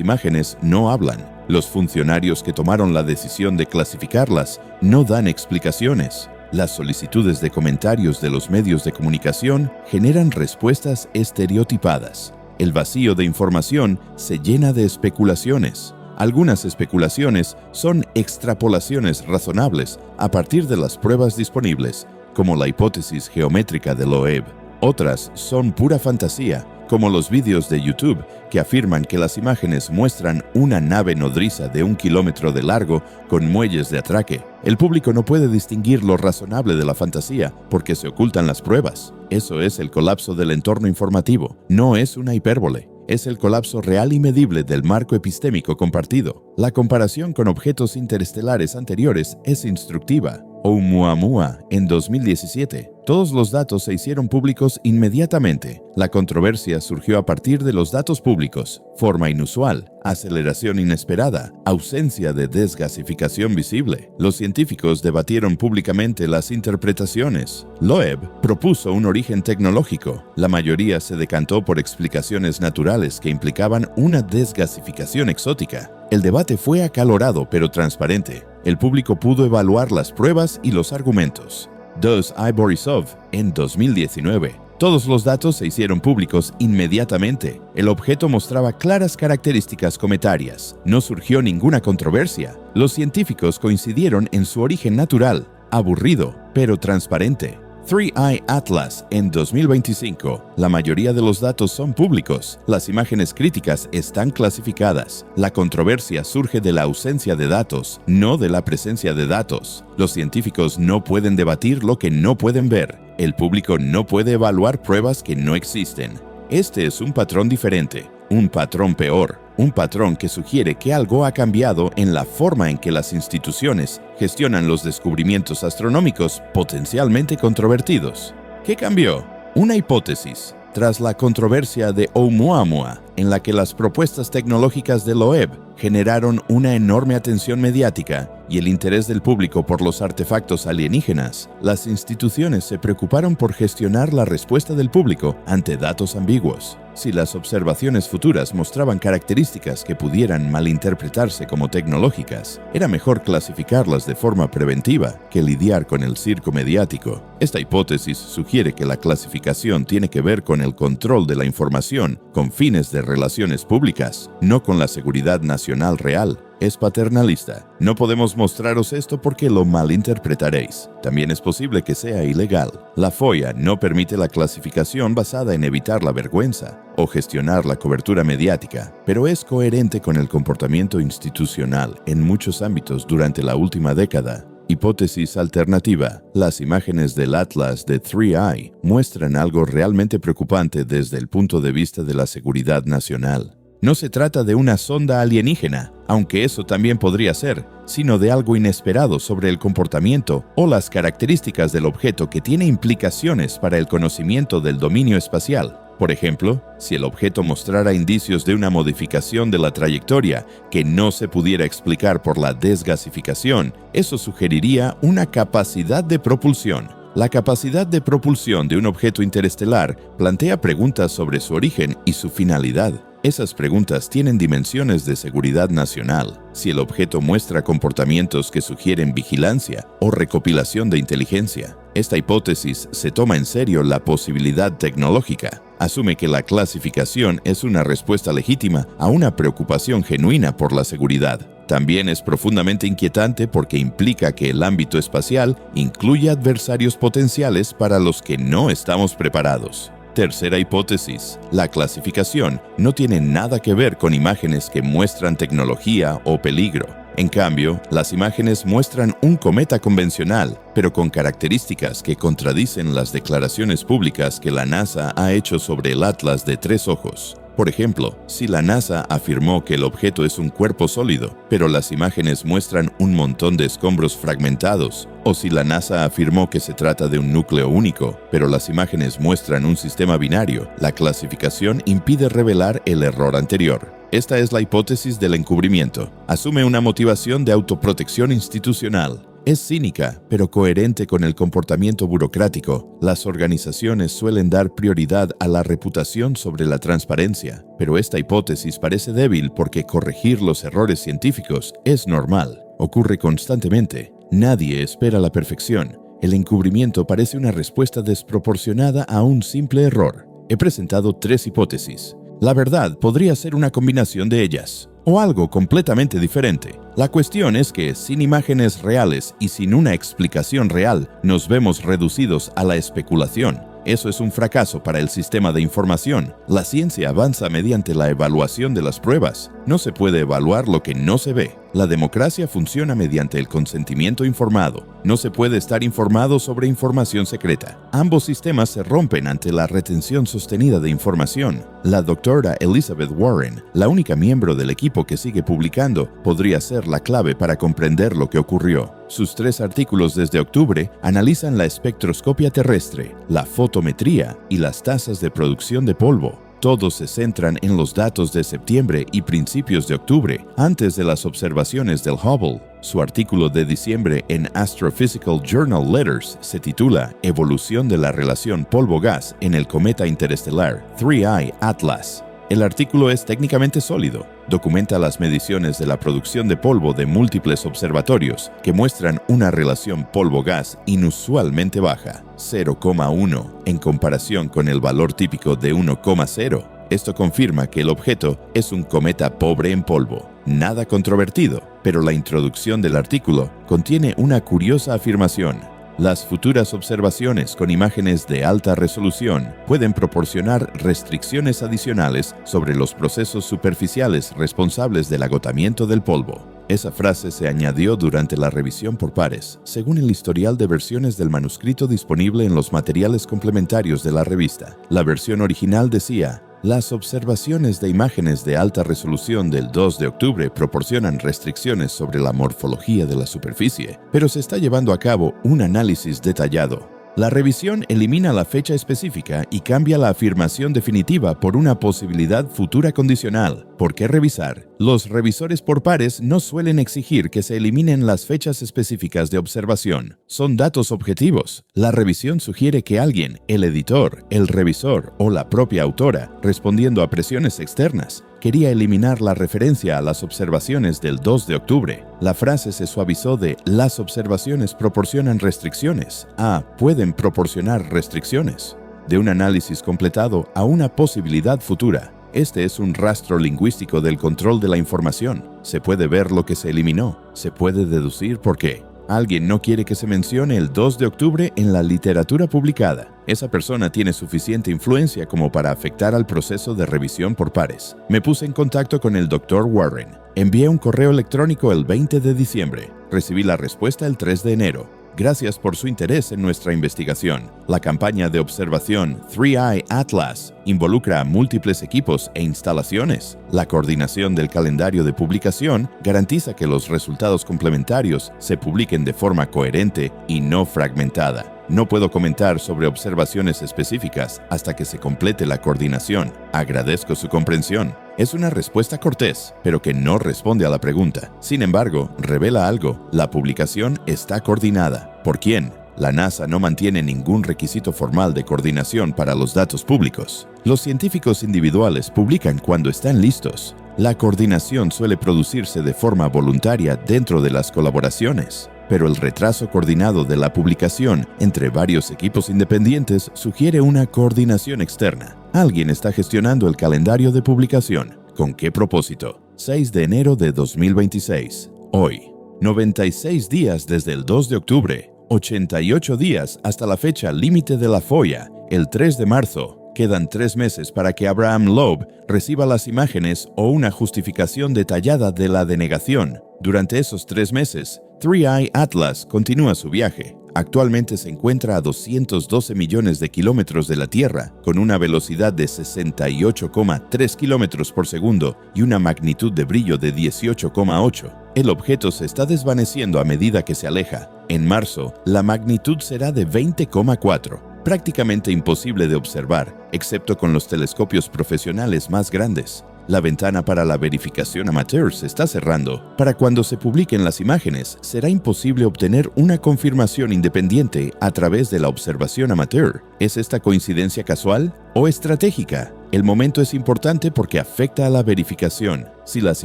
imágenes no hablan. Los funcionarios que tomaron la decisión de clasificarlas no dan explicaciones. Las solicitudes de comentarios de los medios de comunicación generan respuestas estereotipadas. El vacío de información se llena de especulaciones. Algunas especulaciones son extrapolaciones razonables a partir de las pruebas disponibles, como la hipótesis geométrica de Loeb. Otras son pura fantasía, como los vídeos de YouTube que afirman que las imágenes muestran una nave nodriza de 1 kilómetro de largo con muelles de atraque. El público no puede distinguir lo razonable de la fantasía porque se ocultan las pruebas. Eso es el colapso del entorno informativo, no es una hipérbole. Es el colapso real y medible del marco epistémico compartido. La comparación con objetos interestelares anteriores es instructiva. Oumuamua, en 2017. Todos los datos se hicieron públicos inmediatamente. La controversia surgió a partir de los datos públicos. Forma inusual, aceleración inesperada, ausencia de desgasificación visible. Los científicos debatieron públicamente las interpretaciones. Loeb propuso un origen tecnológico. La mayoría se decantó por explicaciones naturales que implicaban una desgasificación exótica. El debate fue acalorado pero transparente. El público pudo evaluar las pruebas y los argumentos. Dos Borisov, en 2019. Todos los datos se hicieron públicos inmediatamente. El objeto mostraba claras características cometarias. No surgió ninguna controversia. Los científicos coincidieron en su origen natural, aburrido, pero transparente. 3i Atlas, en 2025. La mayoría de los datos son públicos. Las imágenes críticas están clasificadas. La controversia surge de la ausencia de datos, no de la presencia de datos. Los científicos no pueden debatir lo que no pueden ver. El público no puede evaluar pruebas que no existen. Este es un patrón diferente, un patrón peor, un patrón que sugiere que algo ha cambiado en la forma en que las instituciones gestionan los descubrimientos astronómicos potencialmente controvertidos. ¿Qué cambió? Una hipótesis. Tras la controversia de Oumuamua, en la que las propuestas tecnológicas de Loeb generaron una enorme atención mediática y el interés del público por los artefactos alienígenas, las instituciones se preocuparon por gestionar la respuesta del público ante datos ambiguos. Si las observaciones futuras mostraban características que pudieran malinterpretarse como tecnológicas, era mejor clasificarlas de forma preventiva que lidiar con el circo mediático. Esta hipótesis sugiere que la clasificación tiene que ver con el control de la información con fines de relaciones públicas, no con la seguridad nacional real. Es paternalista. No podemos mostraros esto porque lo malinterpretaréis. También es posible que sea ilegal. La FOIA no permite la clasificación basada en evitar la vergüenza o gestionar la cobertura mediática, pero es coherente con el comportamiento institucional en muchos ámbitos durante la última década. Hipótesis alternativa. Las imágenes del Atlas de 3i muestran algo realmente preocupante desde el punto de vista de la seguridad nacional. No se trata de una sonda alienígena, aunque eso también podría ser, sino de algo inesperado sobre el comportamiento o las características del objeto que tiene implicaciones para el conocimiento del dominio espacial. Por ejemplo, si el objeto mostrara indicios de una modificación de la trayectoria que no se pudiera explicar por la desgasificación, eso sugeriría una capacidad de propulsión. La capacidad de propulsión de un objeto interestelar plantea preguntas sobre su origen y su finalidad. Esas preguntas tienen dimensiones de seguridad nacional. Si el objeto muestra comportamientos que sugieren vigilancia o recopilación de inteligencia, esta hipótesis se toma en serio la posibilidad tecnológica. Asume que la clasificación es una respuesta legítima a una preocupación genuina por la seguridad. También es profundamente inquietante porque implica que el ámbito espacial incluye adversarios potenciales para los que no estamos preparados. Tercera hipótesis. La clasificación no tiene nada que ver con imágenes que muestran tecnología o peligro. En cambio, las imágenes muestran un cometa convencional, pero con características que contradicen las declaraciones públicas que la NASA ha hecho sobre el Atlas de 3 ojos. Por ejemplo, si la NASA afirmó que el objeto es un cuerpo sólido, pero las imágenes muestran un montón de escombros fragmentados, o si la NASA afirmó que se trata de un núcleo único, pero las imágenes muestran un sistema binario, la clasificación impide revelar el error anterior. Esta es la hipótesis del encubrimiento. Asume una motivación de autoprotección institucional. Es cínica, pero coherente con el comportamiento burocrático. Las organizaciones suelen dar prioridad a la reputación sobre la transparencia, pero esta hipótesis parece débil porque corregir los errores científicos es normal. Ocurre constantemente. Nadie espera la perfección. El encubrimiento parece una respuesta desproporcionada a un simple error. He presentado 3 hipótesis. La verdad podría ser una combinación de ellas, o algo completamente diferente. La cuestión es que, sin imágenes reales y sin una explicación real, nos vemos reducidos a la especulación. Eso es un fracaso para el sistema de información. La ciencia avanza mediante la evaluación de las pruebas. No se puede evaluar lo que no se ve. La democracia funciona mediante el consentimiento informado. No se puede estar informado sobre información secreta. Ambos sistemas se rompen ante la retención sostenida de información. La doctora Elizabeth Warren, la única miembro del equipo que sigue publicando, podría ser la clave para comprender lo que ocurrió. Sus 3 artículos desde octubre analizan la espectroscopia terrestre, la fotometría y las tasas de producción de polvo. Todos se centran en los datos de septiembre y principios de octubre, antes de las observaciones del Hubble. Su artículo de diciembre en Astrophysical Journal Letters se titula Evolución de la relación polvo-gas en el cometa interestelar 3I Atlas. El artículo es técnicamente sólido. Documenta las mediciones de la producción de polvo de múltiples observatorios que muestran una relación polvo-gas inusualmente baja, 0,1, en comparación con el valor típico de 1,0. Esto confirma que el objeto es un cometa pobre en polvo. Nada controvertido, pero la introducción del artículo contiene una curiosa afirmación. Las futuras observaciones con imágenes de alta resolución pueden proporcionar restricciones adicionales sobre los procesos superficiales responsables del agotamiento del polvo. Esa frase se añadió durante la revisión por pares, según el historial de versiones del manuscrito disponible en los materiales complementarios de la revista. La versión original decía: las observaciones de imágenes de alta resolución del 2 de octubre proporcionan restricciones sobre la morfología de la superficie, pero se está llevando a cabo un análisis detallado. La revisión elimina la fecha específica y cambia la afirmación definitiva por una posibilidad futura condicional. ¿Por qué revisar? Los revisores por pares no suelen exigir que se eliminen las fechas específicas de observación. Son datos objetivos. La revisión sugiere que alguien, el editor, el revisor o la propia autora, respondiendo a presiones externas, quería eliminar la referencia a las observaciones del 2 de octubre. La frase se suavizó de «las observaciones proporcionan restricciones» a «pueden proporcionar restricciones», de un análisis completado a una posibilidad futura. Este es un rastro lingüístico del control de la información. Se puede ver lo que se eliminó. Se puede deducir por qué. Alguien no quiere que se mencione el 2 de octubre en la literatura publicada. Esa persona tiene suficiente influencia como para afectar al proceso de revisión por pares. Me puse en contacto con el Dr. Warren. Envié un correo electrónico el 20 de diciembre. Recibí la respuesta el 3 de enero. Gracias por su interés en nuestra investigación. La campaña de observación 3I Atlas involucra a múltiples equipos e instalaciones. La coordinación del calendario de publicación garantiza que los resultados complementarios se publiquen de forma coherente y no fragmentada. No puedo comentar sobre observaciones específicas hasta que se complete la coordinación. Agradezco su comprensión. Es una respuesta cortés, pero que no responde a la pregunta. Sin embargo, revela algo. La publicación está coordinada. ¿Por quién? La NASA no mantiene ningún requisito formal de coordinación para los datos públicos. Los científicos individuales publican cuando están listos. La coordinación suele producirse de forma voluntaria dentro de las colaboraciones, pero el retraso coordinado de la publicación entre varios equipos independientes sugiere una coordinación externa. Alguien está gestionando el calendario de publicación. ¿Con qué propósito? 6 de enero de 2026. Hoy. 96 días desde el 2 de octubre. 88 días hasta la fecha límite de la FOIA, el 3 de marzo. Quedan 3 meses para que Abraham Loeb reciba las imágenes o una justificación detallada de la denegación. Durante esos 3 meses, 3i Atlas continúa su viaje. Actualmente se encuentra a 212 millones de kilómetros de la Tierra, con una velocidad de 68,3 kilómetros por segundo y una magnitud de brillo de 18,8. El objeto se está desvaneciendo a medida que se aleja. En marzo, la magnitud será de 20,4. Prácticamente imposible de observar, excepto con los telescopios profesionales más grandes. La ventana para la verificación amateur se está cerrando. Para cuando se publiquen las imágenes, será imposible obtener una confirmación independiente a través de la observación amateur. ¿Es esta coincidencia casual o estratégica? El momento es importante porque afecta a la verificación. Si las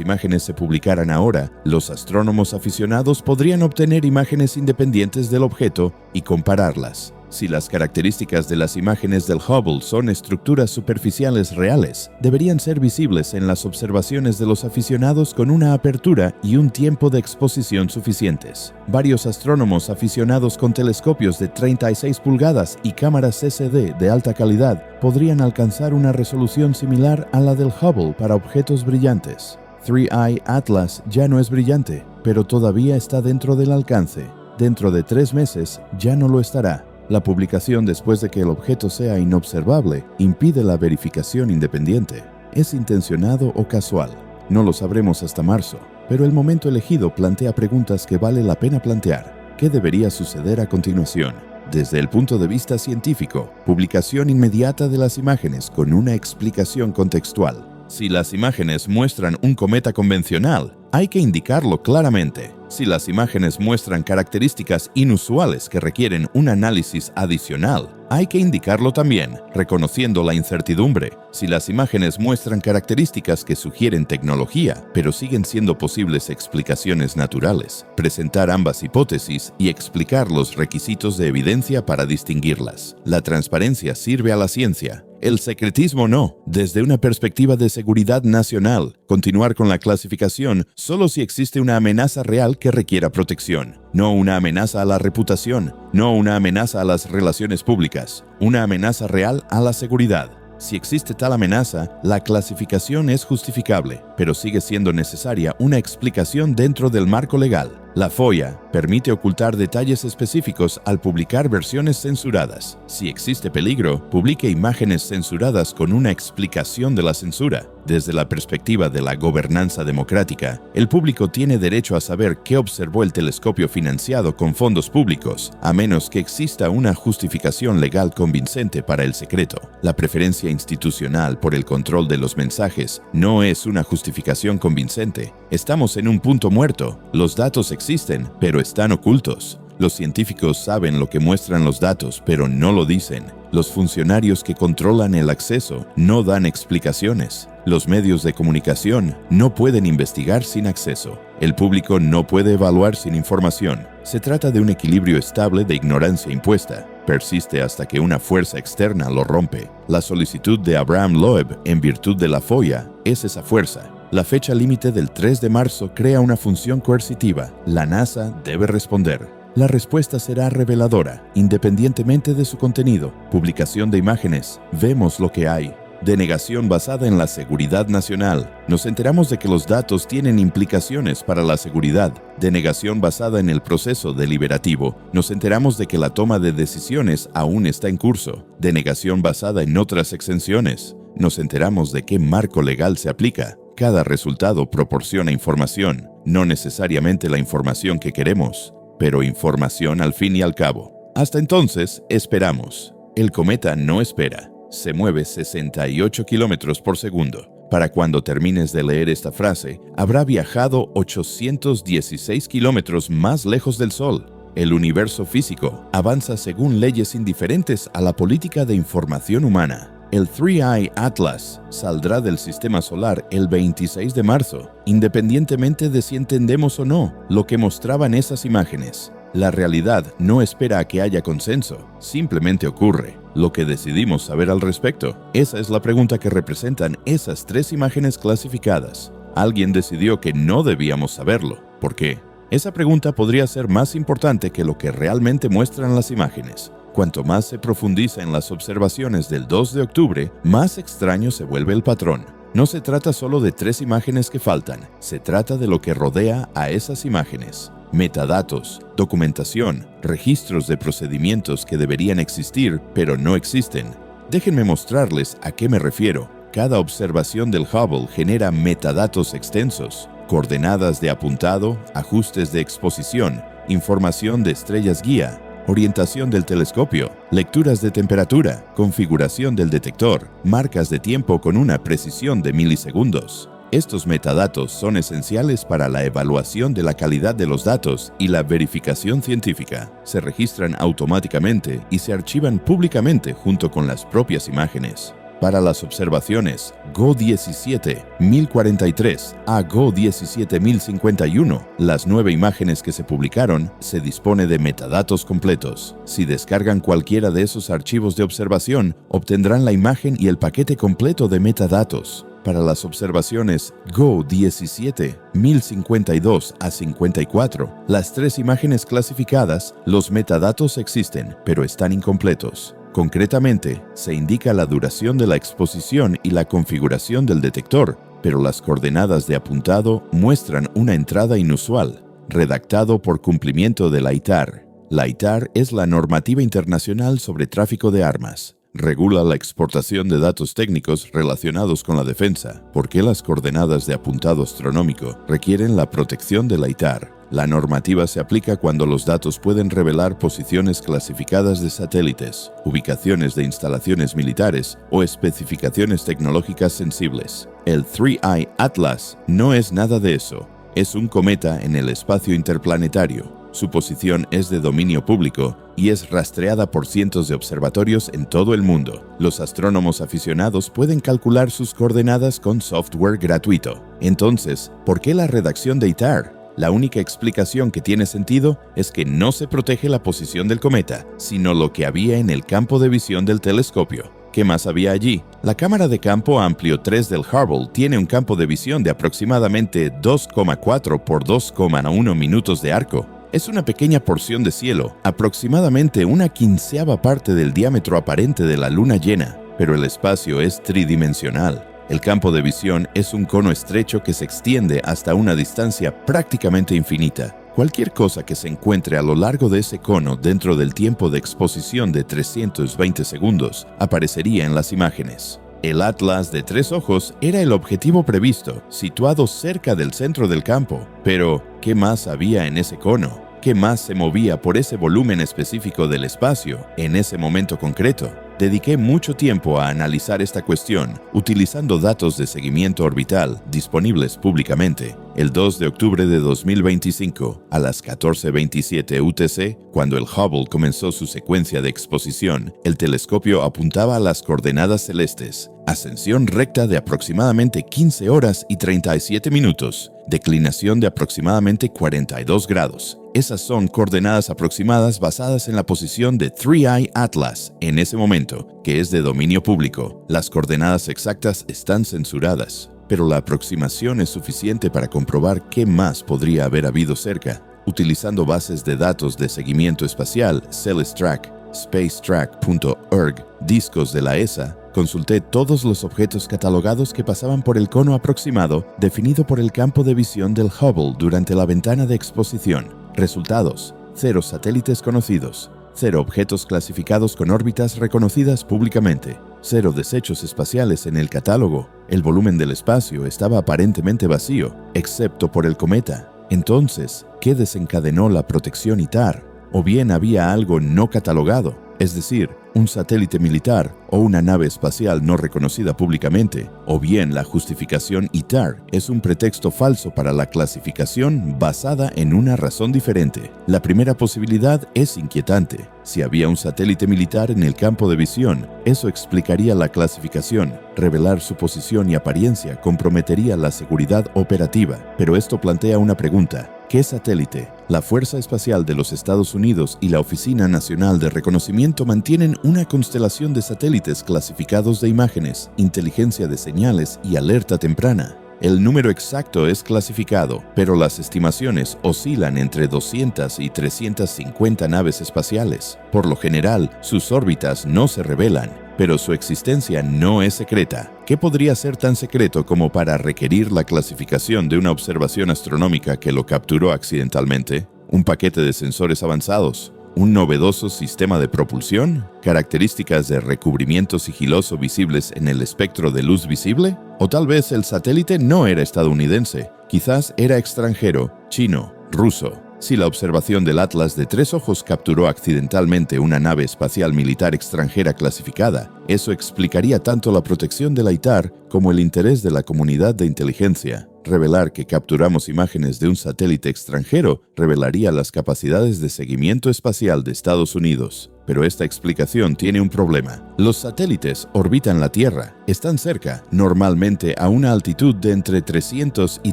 imágenes se publicaran ahora, los astrónomos aficionados podrían obtener imágenes independientes del objeto y compararlas. Si las características de las imágenes del Hubble son estructuras superficiales reales, deberían ser visibles en las observaciones de los aficionados con una apertura y un tiempo de exposición suficientes. Varios astrónomos aficionados con telescopios de 36 pulgadas y cámaras CCD de alta calidad podrían alcanzar una resolución similar a la del Hubble para objetos brillantes. 3i Atlas ya no es brillante, pero todavía está dentro del alcance. Dentro de 3 meses ya no lo estará. La publicación después de que el objeto sea inobservable impide la verificación independiente. ¿Es intencionado o casual? No lo sabremos hasta marzo, pero el momento elegido plantea preguntas que vale la pena plantear. ¿Qué debería suceder a continuación? Desde el punto de vista científico, publicación inmediata de las imágenes con una explicación contextual. Si las imágenes muestran un cometa convencional, hay que indicarlo claramente. Si las imágenes muestran características inusuales que requieren un análisis adicional, hay que indicarlo también, reconociendo la incertidumbre. Si las imágenes muestran características que sugieren tecnología, pero siguen siendo posibles explicaciones naturales, presentar ambas hipótesis y explicar los requisitos de evidencia para distinguirlas. La transparencia sirve a la ciencia. El secretismo no. Desde una perspectiva de seguridad nacional, continuar con la clasificación solo si existe una amenaza real que requiera protección. No una amenaza a la reputación, no una amenaza a las relaciones públicas, una amenaza real a la seguridad. Si existe tal amenaza, la clasificación es justificable, pero sigue siendo necesaria una explicación dentro del marco legal. La FOIA permite ocultar detalles específicos al publicar versiones censuradas. Si existe peligro, publique imágenes censuradas con una explicación de la censura. Desde la perspectiva de la gobernanza democrática, el público tiene derecho a saber qué observó el telescopio financiado con fondos públicos, a menos que exista una justificación legal convincente para el secreto. La preferencia institucional por el control de los mensajes no es una justificación convincente. Estamos en un punto muerto. Los datos existen, pero están ocultos. Los científicos saben lo que muestran los datos, pero no lo dicen. Los funcionarios que controlan el acceso no dan explicaciones. Los medios de comunicación no pueden investigar sin acceso. El público no puede evaluar sin información. Se trata de un equilibrio estable de ignorancia impuesta. Persiste hasta que una fuerza externa lo rompe. La solicitud de Abraham Loeb, en virtud de la FOIA, es esa fuerza. La fecha límite del 3 de marzo crea una función coercitiva. La NASA debe responder. La respuesta será reveladora, independientemente de su contenido. Publicación de imágenes. Vemos lo que hay. Denegación basada en la seguridad nacional. Nos enteramos de que los datos tienen implicaciones para la seguridad. Denegación basada en el proceso deliberativo. Nos enteramos de que la toma de decisiones aún está en curso. Denegación basada en otras exenciones. Nos enteramos de qué marco legal se aplica. Cada resultado proporciona información, no necesariamente la información que queremos, pero información al fin y al cabo. Hasta entonces, esperamos. El cometa no espera. Se mueve 68 kilómetros por segundo. Para cuando termines de leer esta frase, habrá viajado 816 kilómetros más lejos del Sol. El universo físico avanza según leyes indiferentes a la política de información humana. El 3i Atlas saldrá del sistema solar el 26 de marzo, independientemente de si entendemos o no lo que mostraban esas imágenes. La realidad no espera a que haya consenso, simplemente ocurre. Lo que decidimos saber al respecto, esa es la pregunta que representan esas 3 imágenes clasificadas. Alguien decidió que no debíamos saberlo. ¿Por qué? Esa pregunta podría ser más importante que lo que realmente muestran las imágenes. Cuanto más se profundiza en las observaciones del 2 de octubre, más extraño se vuelve el patrón. No se trata solo de 3 imágenes que faltan, se trata de lo que rodea a esas imágenes. Metadatos, documentación, registros de procedimientos que deberían existir, pero no existen. Déjenme mostrarles a qué me refiero. Cada observación del Hubble genera metadatos extensos, coordenadas de apuntado, ajustes de exposición, información de estrellas guía, orientación del telescopio, lecturas de temperatura, configuración del detector, marcas de tiempo con una precisión de milisegundos. Estos metadatos son esenciales para la evaluación de la calidad de los datos y la verificación científica. Se registran automáticamente y se archivan públicamente junto con las propias imágenes. Para las observaciones GO 17.043 a GO 17.051, las 9 imágenes que se publicaron, se dispone de metadatos completos. Si descargan cualquiera de esos archivos de observación, obtendrán la imagen y el paquete completo de metadatos. Para las observaciones GO 17.052 a 54, las 3 imágenes clasificadas, los metadatos existen, pero están incompletos. Concretamente, se indica la duración de la exposición y la configuración del detector, pero las coordenadas de apuntado muestran una entrada inusual, redactado por cumplimiento de la ITAR. La ITAR es la normativa internacional sobre tráfico de armas. Regula la exportación de datos técnicos relacionados con la defensa. ¿Por qué las coordenadas de apuntado astronómico requieren la protección de la ITAR? La normativa se aplica cuando los datos pueden revelar posiciones clasificadas de satélites, ubicaciones de instalaciones militares o especificaciones tecnológicas sensibles. El 3I Atlas no es nada de eso. Es un cometa en el espacio interplanetario. Su posición es de dominio público y es rastreada por cientos de observatorios en todo el mundo. Los astrónomos aficionados pueden calcular sus coordenadas con software gratuito. Entonces, ¿por qué la redacción de ITAR? La única explicación que tiene sentido es que no se protege la posición del cometa, sino lo que había en el campo de visión del telescopio. ¿Qué más había allí? La cámara de campo amplio 3 del Hubble tiene un campo de visión de aproximadamente 2,4 por 2,1 minutos de arco. Es una pequeña porción de cielo, aproximadamente una quinceava parte del diámetro aparente de la luna llena, pero el espacio es tridimensional. El campo de visión es un cono estrecho que se extiende hasta una distancia prácticamente infinita. Cualquier cosa que se encuentre a lo largo de ese cono dentro del tiempo de exposición de 320 segundos aparecería en las imágenes. El Atlas de 3 ojos era el objetivo previsto, situado cerca del centro del campo. Pero, ¿qué más había en ese cono? ¿Qué más se movía por ese volumen específico del espacio en ese momento concreto? Dediqué mucho tiempo a analizar esta cuestión, utilizando datos de seguimiento orbital disponibles públicamente. El 2 de octubre de 2025, a las 14:27 UTC, cuando el Hubble comenzó su secuencia de exposición, el telescopio apuntaba a las coordenadas celestes. Ascensión recta de aproximadamente 15 horas y 37 minutos. Declinación de aproximadamente 42 grados. Esas son coordenadas aproximadas basadas en la posición de 3I Atlas en ese momento, que es de dominio público. Las coordenadas exactas están censuradas, pero la aproximación es suficiente para comprobar qué más podría haber habido cerca. Utilizando bases de datos de seguimiento espacial, Celestrak, Spacetrack.org, discos de la ESA, consulté todos los objetos catalogados que pasaban por el cono aproximado definido por el campo de visión del Hubble durante la ventana de exposición. Resultados: 0 satélites conocidos, 0 objetos clasificados con órbitas reconocidas públicamente, 0 desechos espaciales en el catálogo. El volumen del espacio estaba aparentemente vacío, excepto por el cometa. Entonces, ¿qué desencadenó la protección ITAR? O bien había algo no catalogado, es decir, un satélite militar o una nave espacial no reconocida públicamente, o bien la justificación ITAR es un pretexto falso para la clasificación basada en una razón diferente. La primera posibilidad es inquietante. Si había un satélite militar en el campo de visión, eso explicaría la clasificación. Revelar su posición y apariencia comprometería la seguridad operativa, pero esto plantea una pregunta. ¿Qué satélite? La Fuerza Espacial de los Estados Unidos y la Oficina Nacional de Reconocimiento mantienen una constelación de satélites clasificados de imágenes, inteligencia de señales y alerta temprana. El número exacto es clasificado, pero las estimaciones oscilan entre 200 y 350 naves espaciales. Por lo general, sus órbitas no se revelan, pero su existencia no es secreta. ¿Qué podría ser tan secreto como para requerir la clasificación de una observación astronómica que lo capturó accidentalmente? ¿Un paquete de sensores avanzados? ¿Un novedoso sistema de propulsión? ¿Características de recubrimiento sigiloso visibles en el espectro de luz visible? ¿O tal vez el satélite no era estadounidense? Quizás era extranjero, chino, ruso. Si la observación del Atlas de 3 ojos capturó accidentalmente una nave espacial militar extranjera clasificada, eso explicaría tanto la protección de la ITAR como el interés de la comunidad de inteligencia. Revelar que capturamos imágenes de un satélite extranjero revelaría las capacidades de seguimiento espacial de Estados Unidos. Pero esta explicación tiene un problema. Los satélites orbitan la Tierra, están cerca, normalmente a una altitud de entre 300 y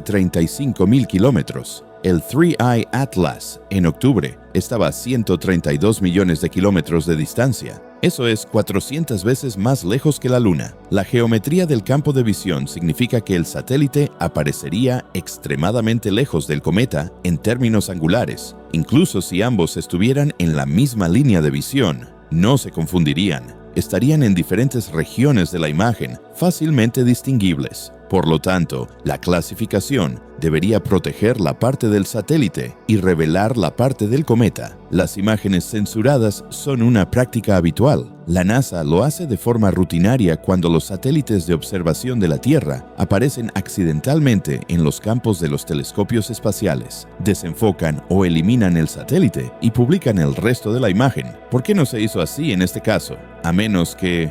35.000 kilómetros. El 3i Atlas, en octubre, estaba a 132 millones de kilómetros de distancia. Eso es 400 veces más lejos que la Luna. La geometría del campo de visión significa que el satélite aparecería extremadamente lejos del cometa en términos angulares. Incluso si ambos estuvieran en la misma línea de visión, no se confundirían. Estarían en diferentes regiones de la imagen, fácilmente distinguibles. Por lo tanto, la clasificación debería proteger la parte del satélite y revelar la parte del cometa. Las imágenes censuradas son una práctica habitual. La NASA lo hace de forma rutinaria cuando los satélites de observación de la Tierra aparecen accidentalmente en los campos de los telescopios espaciales. Desenfocan o eliminan el satélite y publican el resto de la imagen. ¿Por qué no se hizo así en este caso? A menos que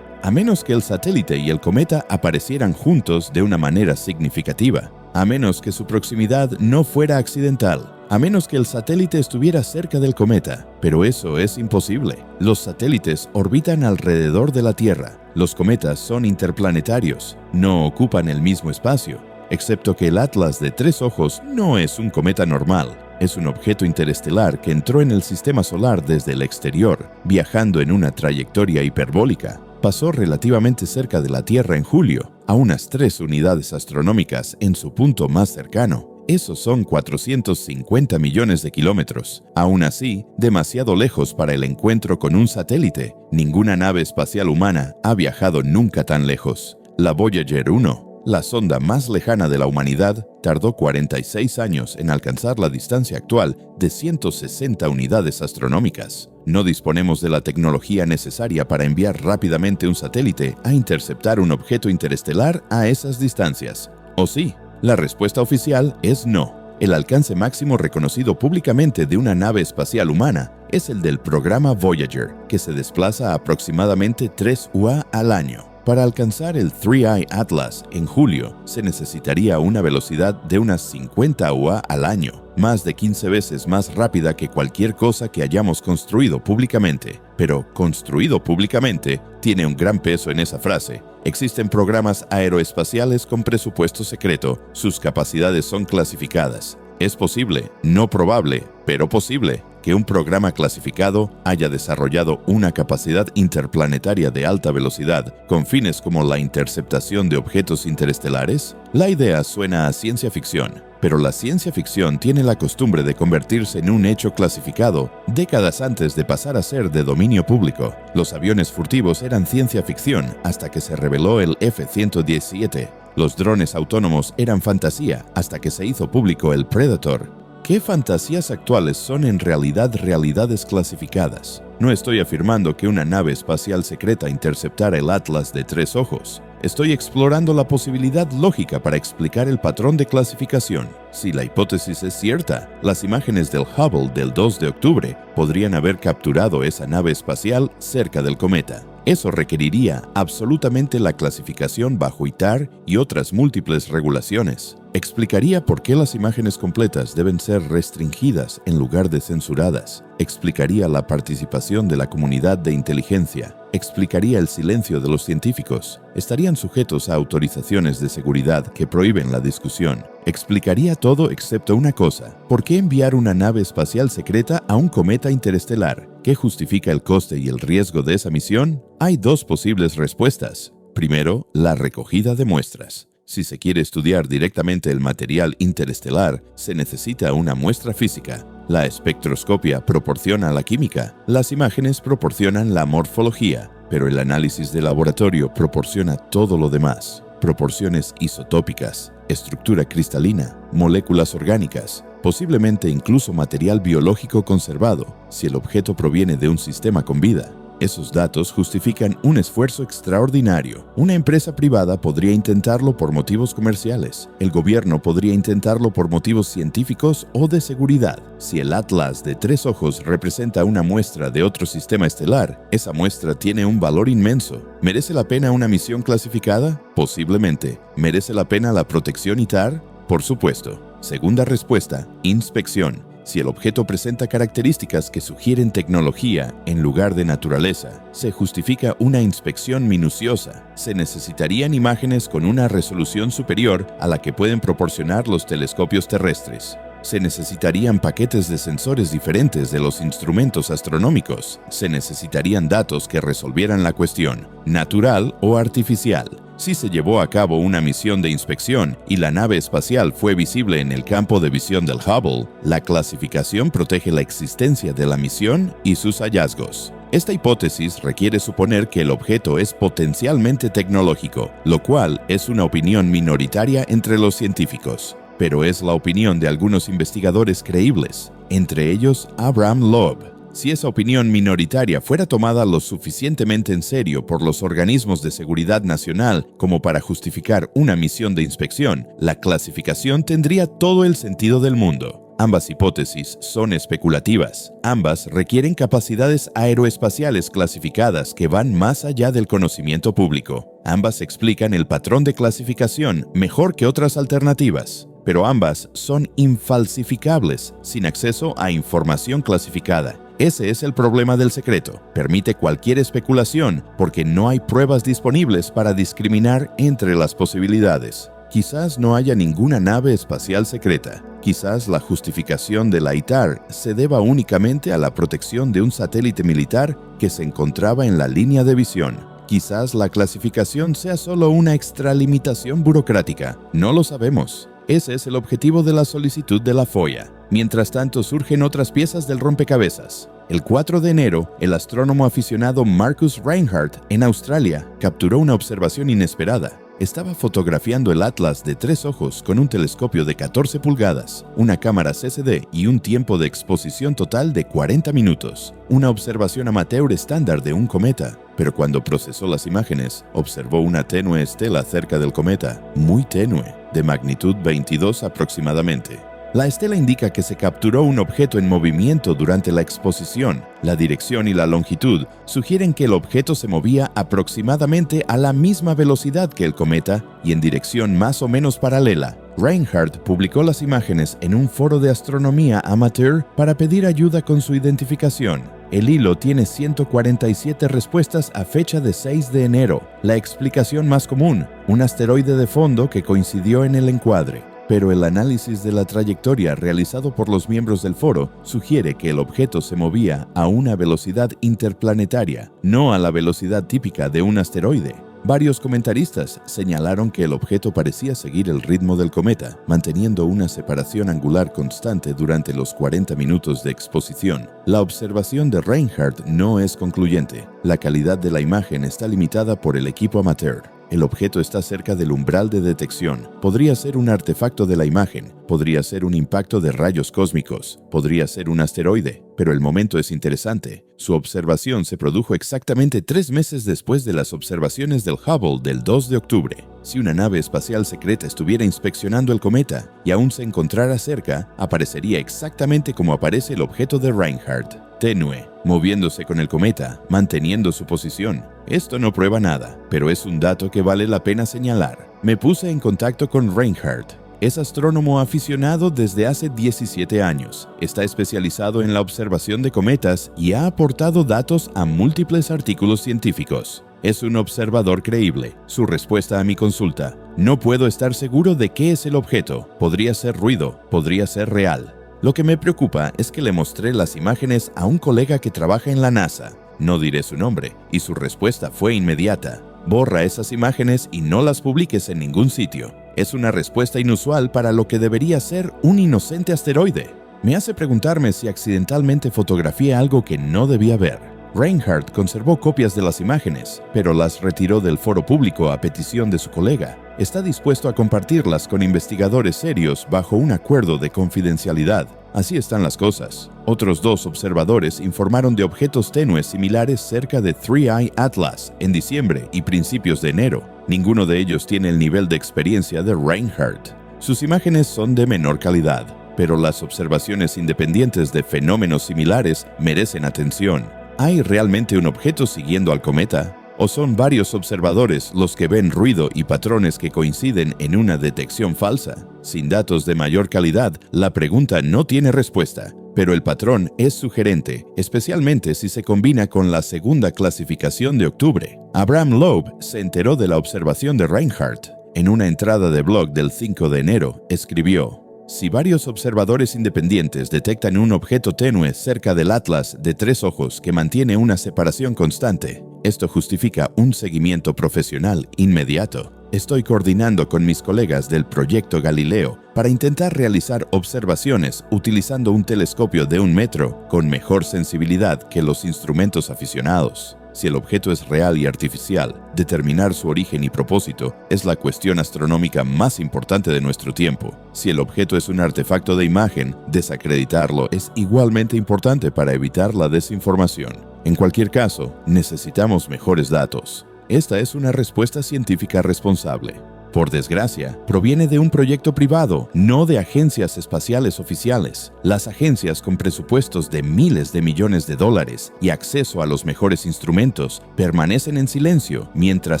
el satélite y el cometa aparecieran juntos de una manera significativa, a menos que su proximidad no fuera accidental, a menos que el satélite estuviera cerca del cometa. Pero eso es imposible. Los satélites orbitan alrededor de la Tierra. Los cometas son interplanetarios, no ocupan el mismo espacio, excepto que el Atlas de 3 ojos no es un cometa normal. Es un objeto interestelar que entró en el sistema solar desde el exterior, viajando en una trayectoria hiperbólica. Pasó relativamente cerca de la Tierra en julio, a unas 3 unidades astronómicas en su punto más cercano. Esos son 450 millones de kilómetros. Aún así, demasiado lejos para el encuentro con un satélite. Ninguna nave espacial humana ha viajado nunca tan lejos. La Voyager 1, la sonda más lejana de la humanidad, tardó 46 años en alcanzar la distancia actual de 160 unidades astronómicas. No disponemos de la tecnología necesaria para enviar rápidamente un satélite a interceptar un objeto interestelar a esas distancias. ¿O sí? La respuesta oficial es no. El alcance máximo reconocido públicamente de una nave espacial humana es el del programa Voyager, que se desplaza a aproximadamente 3 UA al año. Para alcanzar el 3i Atlas en julio, se necesitaría una velocidad de unas 50 UA al año, más de 15 veces más rápida que cualquier cosa que hayamos construido públicamente. Pero construido públicamente tiene un gran peso en esa frase. Existen programas aeroespaciales con presupuesto secreto. Sus capacidades son clasificadas. Es posible, no probable, pero posible, que un programa clasificado haya desarrollado una capacidad interplanetaria de alta velocidad con fines como la interceptación de objetos interestelares. La idea suena a ciencia ficción, pero la ciencia ficción tiene la costumbre de convertirse en un hecho clasificado décadas antes de pasar a ser de dominio público. Los aviones furtivos eran ciencia ficción hasta que se reveló el F-117. Los drones autónomos eran fantasía hasta que se hizo público el Predator. ¿Qué fantasías actuales son en realidad realidades clasificadas? No estoy afirmando que una nave espacial secreta interceptara el Atlas de 3 ojos. Estoy explorando la posibilidad lógica para explicar el patrón de clasificación. Si la hipótesis es cierta, las imágenes del Hubble del 2 de octubre podrían haber capturado esa nave espacial cerca del cometa. Eso requeriría absolutamente la clasificación bajo ITAR y otras múltiples regulaciones. Explicaría por qué las imágenes completas deben ser restringidas en lugar de censuradas. Explicaría la participación de la comunidad de inteligencia. Explicaría el silencio de los científicos. Estarían sujetos a autorizaciones de seguridad que prohíben la discusión. Explicaría todo excepto una cosa. ¿Por qué enviar una nave espacial secreta a un cometa interestelar? ¿Qué justifica el coste y el riesgo de esa misión? Hay 2 posibles respuestas. Primero, la recogida de muestras. Si se quiere estudiar directamente el material interestelar, se necesita una muestra física. La espectroscopia proporciona la química, las imágenes proporcionan la morfología, pero el análisis de laboratorio proporciona todo lo demás. Proporciones isotópicas, estructura cristalina, moléculas orgánicas, posiblemente incluso material biológico conservado, si el objeto proviene de un sistema con vida. Esos datos justifican un esfuerzo extraordinario. Una empresa privada podría intentarlo por motivos comerciales. El gobierno podría intentarlo por motivos científicos o de seguridad. Si el Atlas de 3 ojos representa una muestra de otro sistema estelar, esa muestra tiene un valor inmenso. ¿Merece la pena una misión clasificada? Posiblemente. ¿Merece la pena la protección ITAR? Por supuesto. Segunda respuesta, inspección. Si el objeto presenta características que sugieren tecnología en lugar de naturaleza, se justifica una inspección minuciosa. Se necesitarían imágenes con una resolución superior a la que pueden proporcionar los telescopios terrestres. Se necesitarían paquetes de sensores diferentes de los instrumentos astronómicos. Se necesitarían datos que resolvieran la cuestión, natural o artificial. Si se llevó a cabo una misión de inspección y la nave espacial fue visible en el campo de visión del Hubble, la clasificación protege la existencia de la misión y sus hallazgos. Esta hipótesis requiere suponer que el objeto es potencialmente tecnológico, lo cual es una opinión minoritaria entre los científicos. Pero es la opinión de algunos investigadores creíbles, entre ellos Abraham Loeb. Si esa opinión minoritaria fuera tomada lo suficientemente en serio por los organismos de seguridad nacional como para justificar una misión de inspección, la clasificación tendría todo el sentido del mundo. Ambas hipótesis son especulativas. Ambas requieren capacidades aeroespaciales clasificadas que van más allá del conocimiento público. Ambas explican el patrón de clasificación mejor que otras alternativas. Pero ambas son infalsificables, sin acceso a información clasificada. Ese es el problema del secreto. Permite cualquier especulación porque no hay pruebas disponibles para discriminar entre las posibilidades. Quizás no haya ninguna nave espacial secreta. Quizás la justificación de la ITAR se deba únicamente a la protección de un satélite militar que se encontraba en la línea de visión. Quizás la clasificación sea solo una extralimitación burocrática. No lo sabemos. Ese es el objetivo de la solicitud de la FOIA. Mientras tanto, surgen otras piezas del rompecabezas. El 4 de enero, el astrónomo aficionado Marcus Reinhardt, en Australia, capturó una observación inesperada. Estaba fotografiando el Atlas de 3 ojos con un telescopio de 14 pulgadas, una cámara CCD y un tiempo de exposición total de 40 minutos. Una observación amateur estándar de un cometa. Pero cuando procesó las imágenes, observó una tenue estela cerca del cometa, muy tenue, de magnitud 22 aproximadamente. La estela indica que se capturó un objeto en movimiento durante la exposición. La dirección y la longitud sugieren que el objeto se movía aproximadamente a la misma velocidad que el cometa y en dirección más o menos paralela. Reinhardt publicó las imágenes en un foro de astronomía amateur para pedir ayuda con su identificación. El hilo tiene 147 respuestas a fecha de 6 de enero. La explicación más común, un asteroide de fondo que coincidió en el encuadre. Pero el análisis de la trayectoria realizado por los miembros del foro sugiere que el objeto se movía a una velocidad interplanetaria, no a la velocidad típica de un asteroide. Varios comentaristas señalaron que el objeto parecía seguir el ritmo del cometa, manteniendo una separación angular constante durante los 40 minutos de exposición. La observación de Reinhardt no es concluyente. La calidad de la imagen está limitada por el equipo amateur. El objeto está cerca del umbral de detección. Podría ser un artefacto de la imagen, podría ser un impacto de rayos cósmicos, podría ser un asteroide, pero el momento es interesante. Su observación se produjo exactamente 3 meses después de las observaciones del Hubble del 2 de octubre. Si una nave espacial secreta estuviera inspeccionando el cometa y aún se encontrara cerca, aparecería exactamente como aparece el objeto de Reinhardt, tenue, moviéndose con el cometa, manteniendo su posición. Esto no prueba nada, pero es un dato que vale la pena señalar. Me puse en contacto con Reinhardt. Es astrónomo aficionado desde hace 17 años. Está especializado en la observación de cometas y ha aportado datos a múltiples artículos científicos. Es un observador creíble. Su respuesta a mi consulta: no puedo estar seguro de qué es el objeto. Podría ser ruido, podría ser real. Lo que me preocupa es que le mostré las imágenes a un colega que trabaja en la NASA. No diré su nombre, y su respuesta fue inmediata. Borra esas imágenes y no las publiques en ningún sitio. Es una respuesta inusual para lo que debería ser un inocente asteroide. Me hace preguntarme si accidentalmente fotografié algo que no debía ver. Reinhardt conservó copias de las imágenes, pero las retiró del foro público a petición de su colega. Está dispuesto a compartirlas con investigadores serios bajo un acuerdo de confidencialidad. Así están las cosas. Otros 2 observadores informaron de objetos tenues similares cerca de Three Eye Atlas en diciembre y principios de enero. Ninguno de ellos tiene el nivel de experiencia de Reinhardt. Sus imágenes son de menor calidad, pero las observaciones independientes de fenómenos similares merecen atención. ¿Hay realmente un objeto siguiendo al cometa? ¿O son varios observadores los que ven ruido y patrones que coinciden en una detección falsa? Sin datos de mayor calidad, la pregunta no tiene respuesta, pero el patrón es sugerente, especialmente si se combina con la segunda clasificación de octubre. Abraham Loeb se enteró de la observación de Reinhardt. En una entrada de blog del 5 de enero, escribió: si varios observadores independientes detectan un objeto tenue cerca del Atlas de 3 ojos que mantiene una separación constante, esto justifica un seguimiento profesional inmediato. Estoy coordinando con mis colegas del Proyecto Galileo para intentar realizar observaciones utilizando un telescopio de 1 metro con mejor sensibilidad que los instrumentos aficionados. Si el objeto es real y artificial, determinar su origen y propósito es la cuestión astronómica más importante de nuestro tiempo. Si el objeto es un artefacto de imagen, desacreditarlo es igualmente importante para evitar la desinformación. En cualquier caso, necesitamos mejores datos. Esta es una respuesta científica responsable. Por desgracia, proviene de un proyecto privado, no de agencias espaciales oficiales. Las agencias con presupuestos de miles de millones de dólares y acceso a los mejores instrumentos permanecen en silencio mientras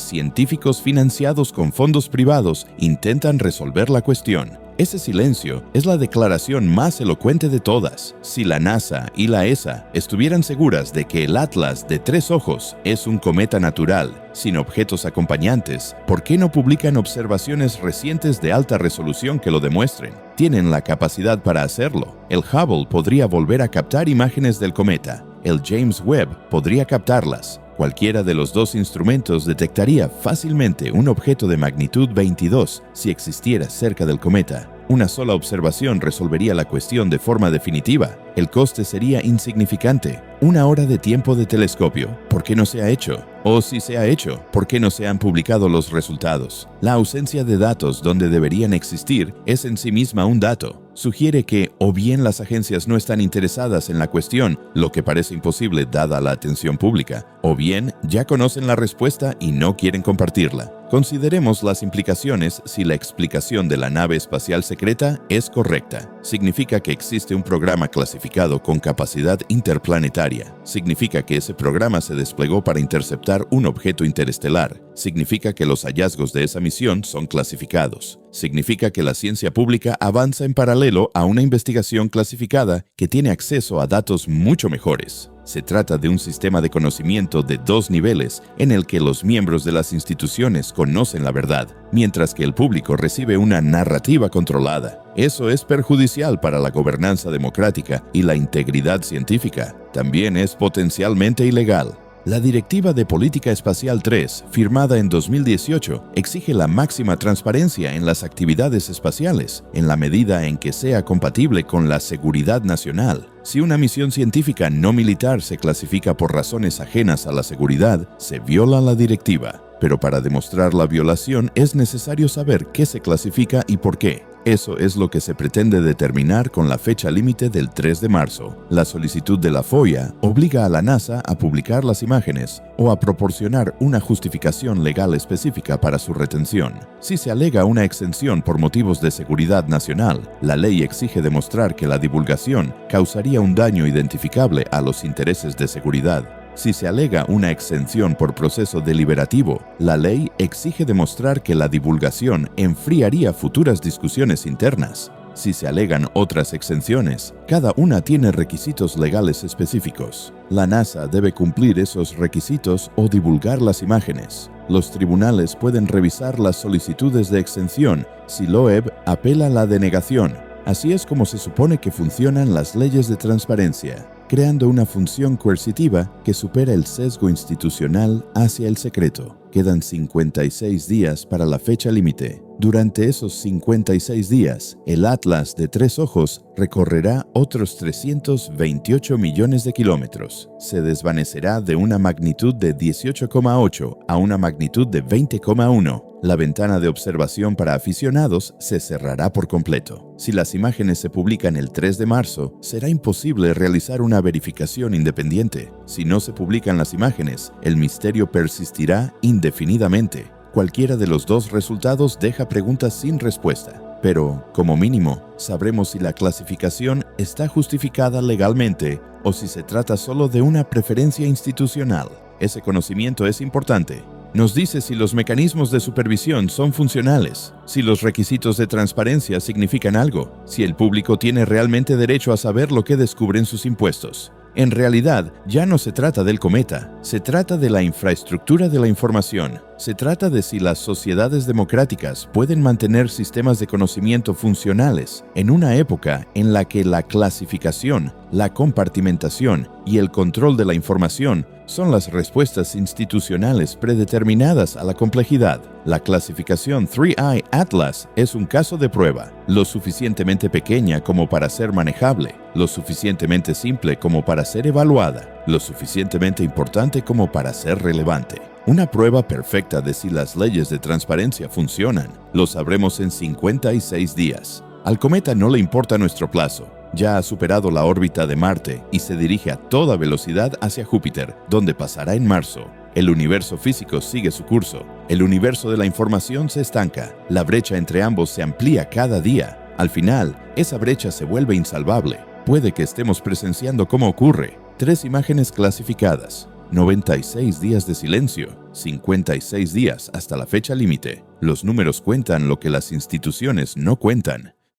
científicos financiados con fondos privados intentan resolver la cuestión. Ese silencio es la declaración más elocuente de todas. Si la NASA y la ESA estuvieran seguras de que el Atlas de 3 ojos es un cometa natural, sin objetos acompañantes, ¿por qué no publican observaciones recientes de alta resolución que lo demuestren? Tienen la capacidad para hacerlo. El Hubble podría volver a captar imágenes del cometa. El James Webb podría captarlas. Cualquiera de los 2 instrumentos detectaría fácilmente un objeto de magnitud 22 si existiera cerca del cometa. Una sola observación resolvería la cuestión de forma definitiva. El coste sería insignificante. 1 hora de tiempo de telescopio. ¿Por qué no se ha hecho? O si se ha hecho, ¿por qué no se han publicado los resultados? La ausencia de datos donde deberían existir es en sí misma un dato. Sugiere que o bien las agencias no están interesadas en la cuestión, lo que parece imposible dada la atención pública, o bien ya conocen la respuesta y no quieren compartirla. Consideremos las implicaciones si la explicación de la nave espacial secreta es correcta. Significa que existe un programa clasificado con capacidad interplanetaria. Significa que ese programa se desplegó para interceptar un objeto interestelar. Significa que los hallazgos de esa misión son clasificados. Significa que la ciencia pública avanza en paralelo a una investigación clasificada que tiene acceso a datos mucho mejores. Se trata de un sistema de conocimiento de 2 niveles en el que los miembros de las instituciones conocen la verdad, mientras que el público recibe una narrativa controlada. Eso es perjudicial para la gobernanza democrática y la integridad científica. También es potencialmente ilegal. La Directiva de Política Espacial 3, firmada en 2018, exige la máxima transparencia en las actividades espaciales, en la medida en que sea compatible con la seguridad nacional. Si una misión científica no militar se clasifica por razones ajenas a la seguridad, se viola la directiva. Pero para demostrar la violación es necesario saber qué se clasifica y por qué. Eso es lo que se pretende determinar con la fecha límite del 3 de marzo. La solicitud de la FOIA obliga a la NASA a publicar las imágenes o a proporcionar una justificación legal específica para su retención. Si se alega una exención por motivos de seguridad nacional, la ley exige demostrar que la divulgación causaría un daño identificable a los intereses de seguridad. Si se alega una exención por proceso deliberativo, la ley exige demostrar que la divulgación enfriaría futuras discusiones internas. Si se alegan otras exenciones, cada una tiene requisitos legales específicos. La NASA debe cumplir esos requisitos o divulgar las imágenes. Los tribunales pueden revisar las solicitudes de exención si Loeb apela la denegación. Así es como se supone que funcionan las leyes de transparencia. creando una función coercitiva que supera el sesgo institucional hacia el secreto. Quedan 56 días para la fecha límite. Durante esos 56 días, el Atlas de Tres Ojos recorrerá otros 328 millones de kilómetros. Se desvanecerá de una magnitud de 18,8 a una magnitud de 20,1. La ventana de observación para aficionados se cerrará por completo. Si las imágenes se publican el 3 de marzo, será imposible realizar una verificación independiente. Si no se publican las imágenes, el misterio persistirá indefinidamente. Cualquiera de los dos resultados deja preguntas sin respuesta. Pero, como mínimo, sabremos si la clasificación está justificada legalmente o si se trata solo de una preferencia institucional. Ese conocimiento es importante. Nos dice si los mecanismos de supervisión son funcionales, si los requisitos de transparencia significan algo, si el público tiene realmente derecho a saber lo que descubren sus impuestos. En realidad, ya no se trata del cometa, se trata de la infraestructura de la información. Se trata de si las sociedades democráticas pueden mantener sistemas de conocimiento funcionales en una época en la que la clasificación, la compartimentación y el control de la información son las respuestas institucionales predeterminadas a la complejidad. La clasificación 3i Atlas es un caso de prueba, lo suficientemente pequeña como para ser manejable, lo suficientemente simple como para ser evaluada, lo suficientemente importante como para ser relevante. Una prueba perfecta de si las leyes de transparencia funcionan. Lo sabremos en 56 días. Al cometa no le importa nuestro plazo. Ya ha superado la órbita de Marte y se dirige a toda velocidad hacia Júpiter, donde pasará en marzo. El universo físico sigue su curso. El universo de la información se estanca. La brecha entre ambos se amplía cada día. Al final, esa brecha se vuelve insalvable. Puede que estemos presenciando cómo ocurre. 3 imágenes clasificadas. 96 días de silencio, 56 días hasta la fecha límite. Los números cuentan lo que las instituciones no cuentan.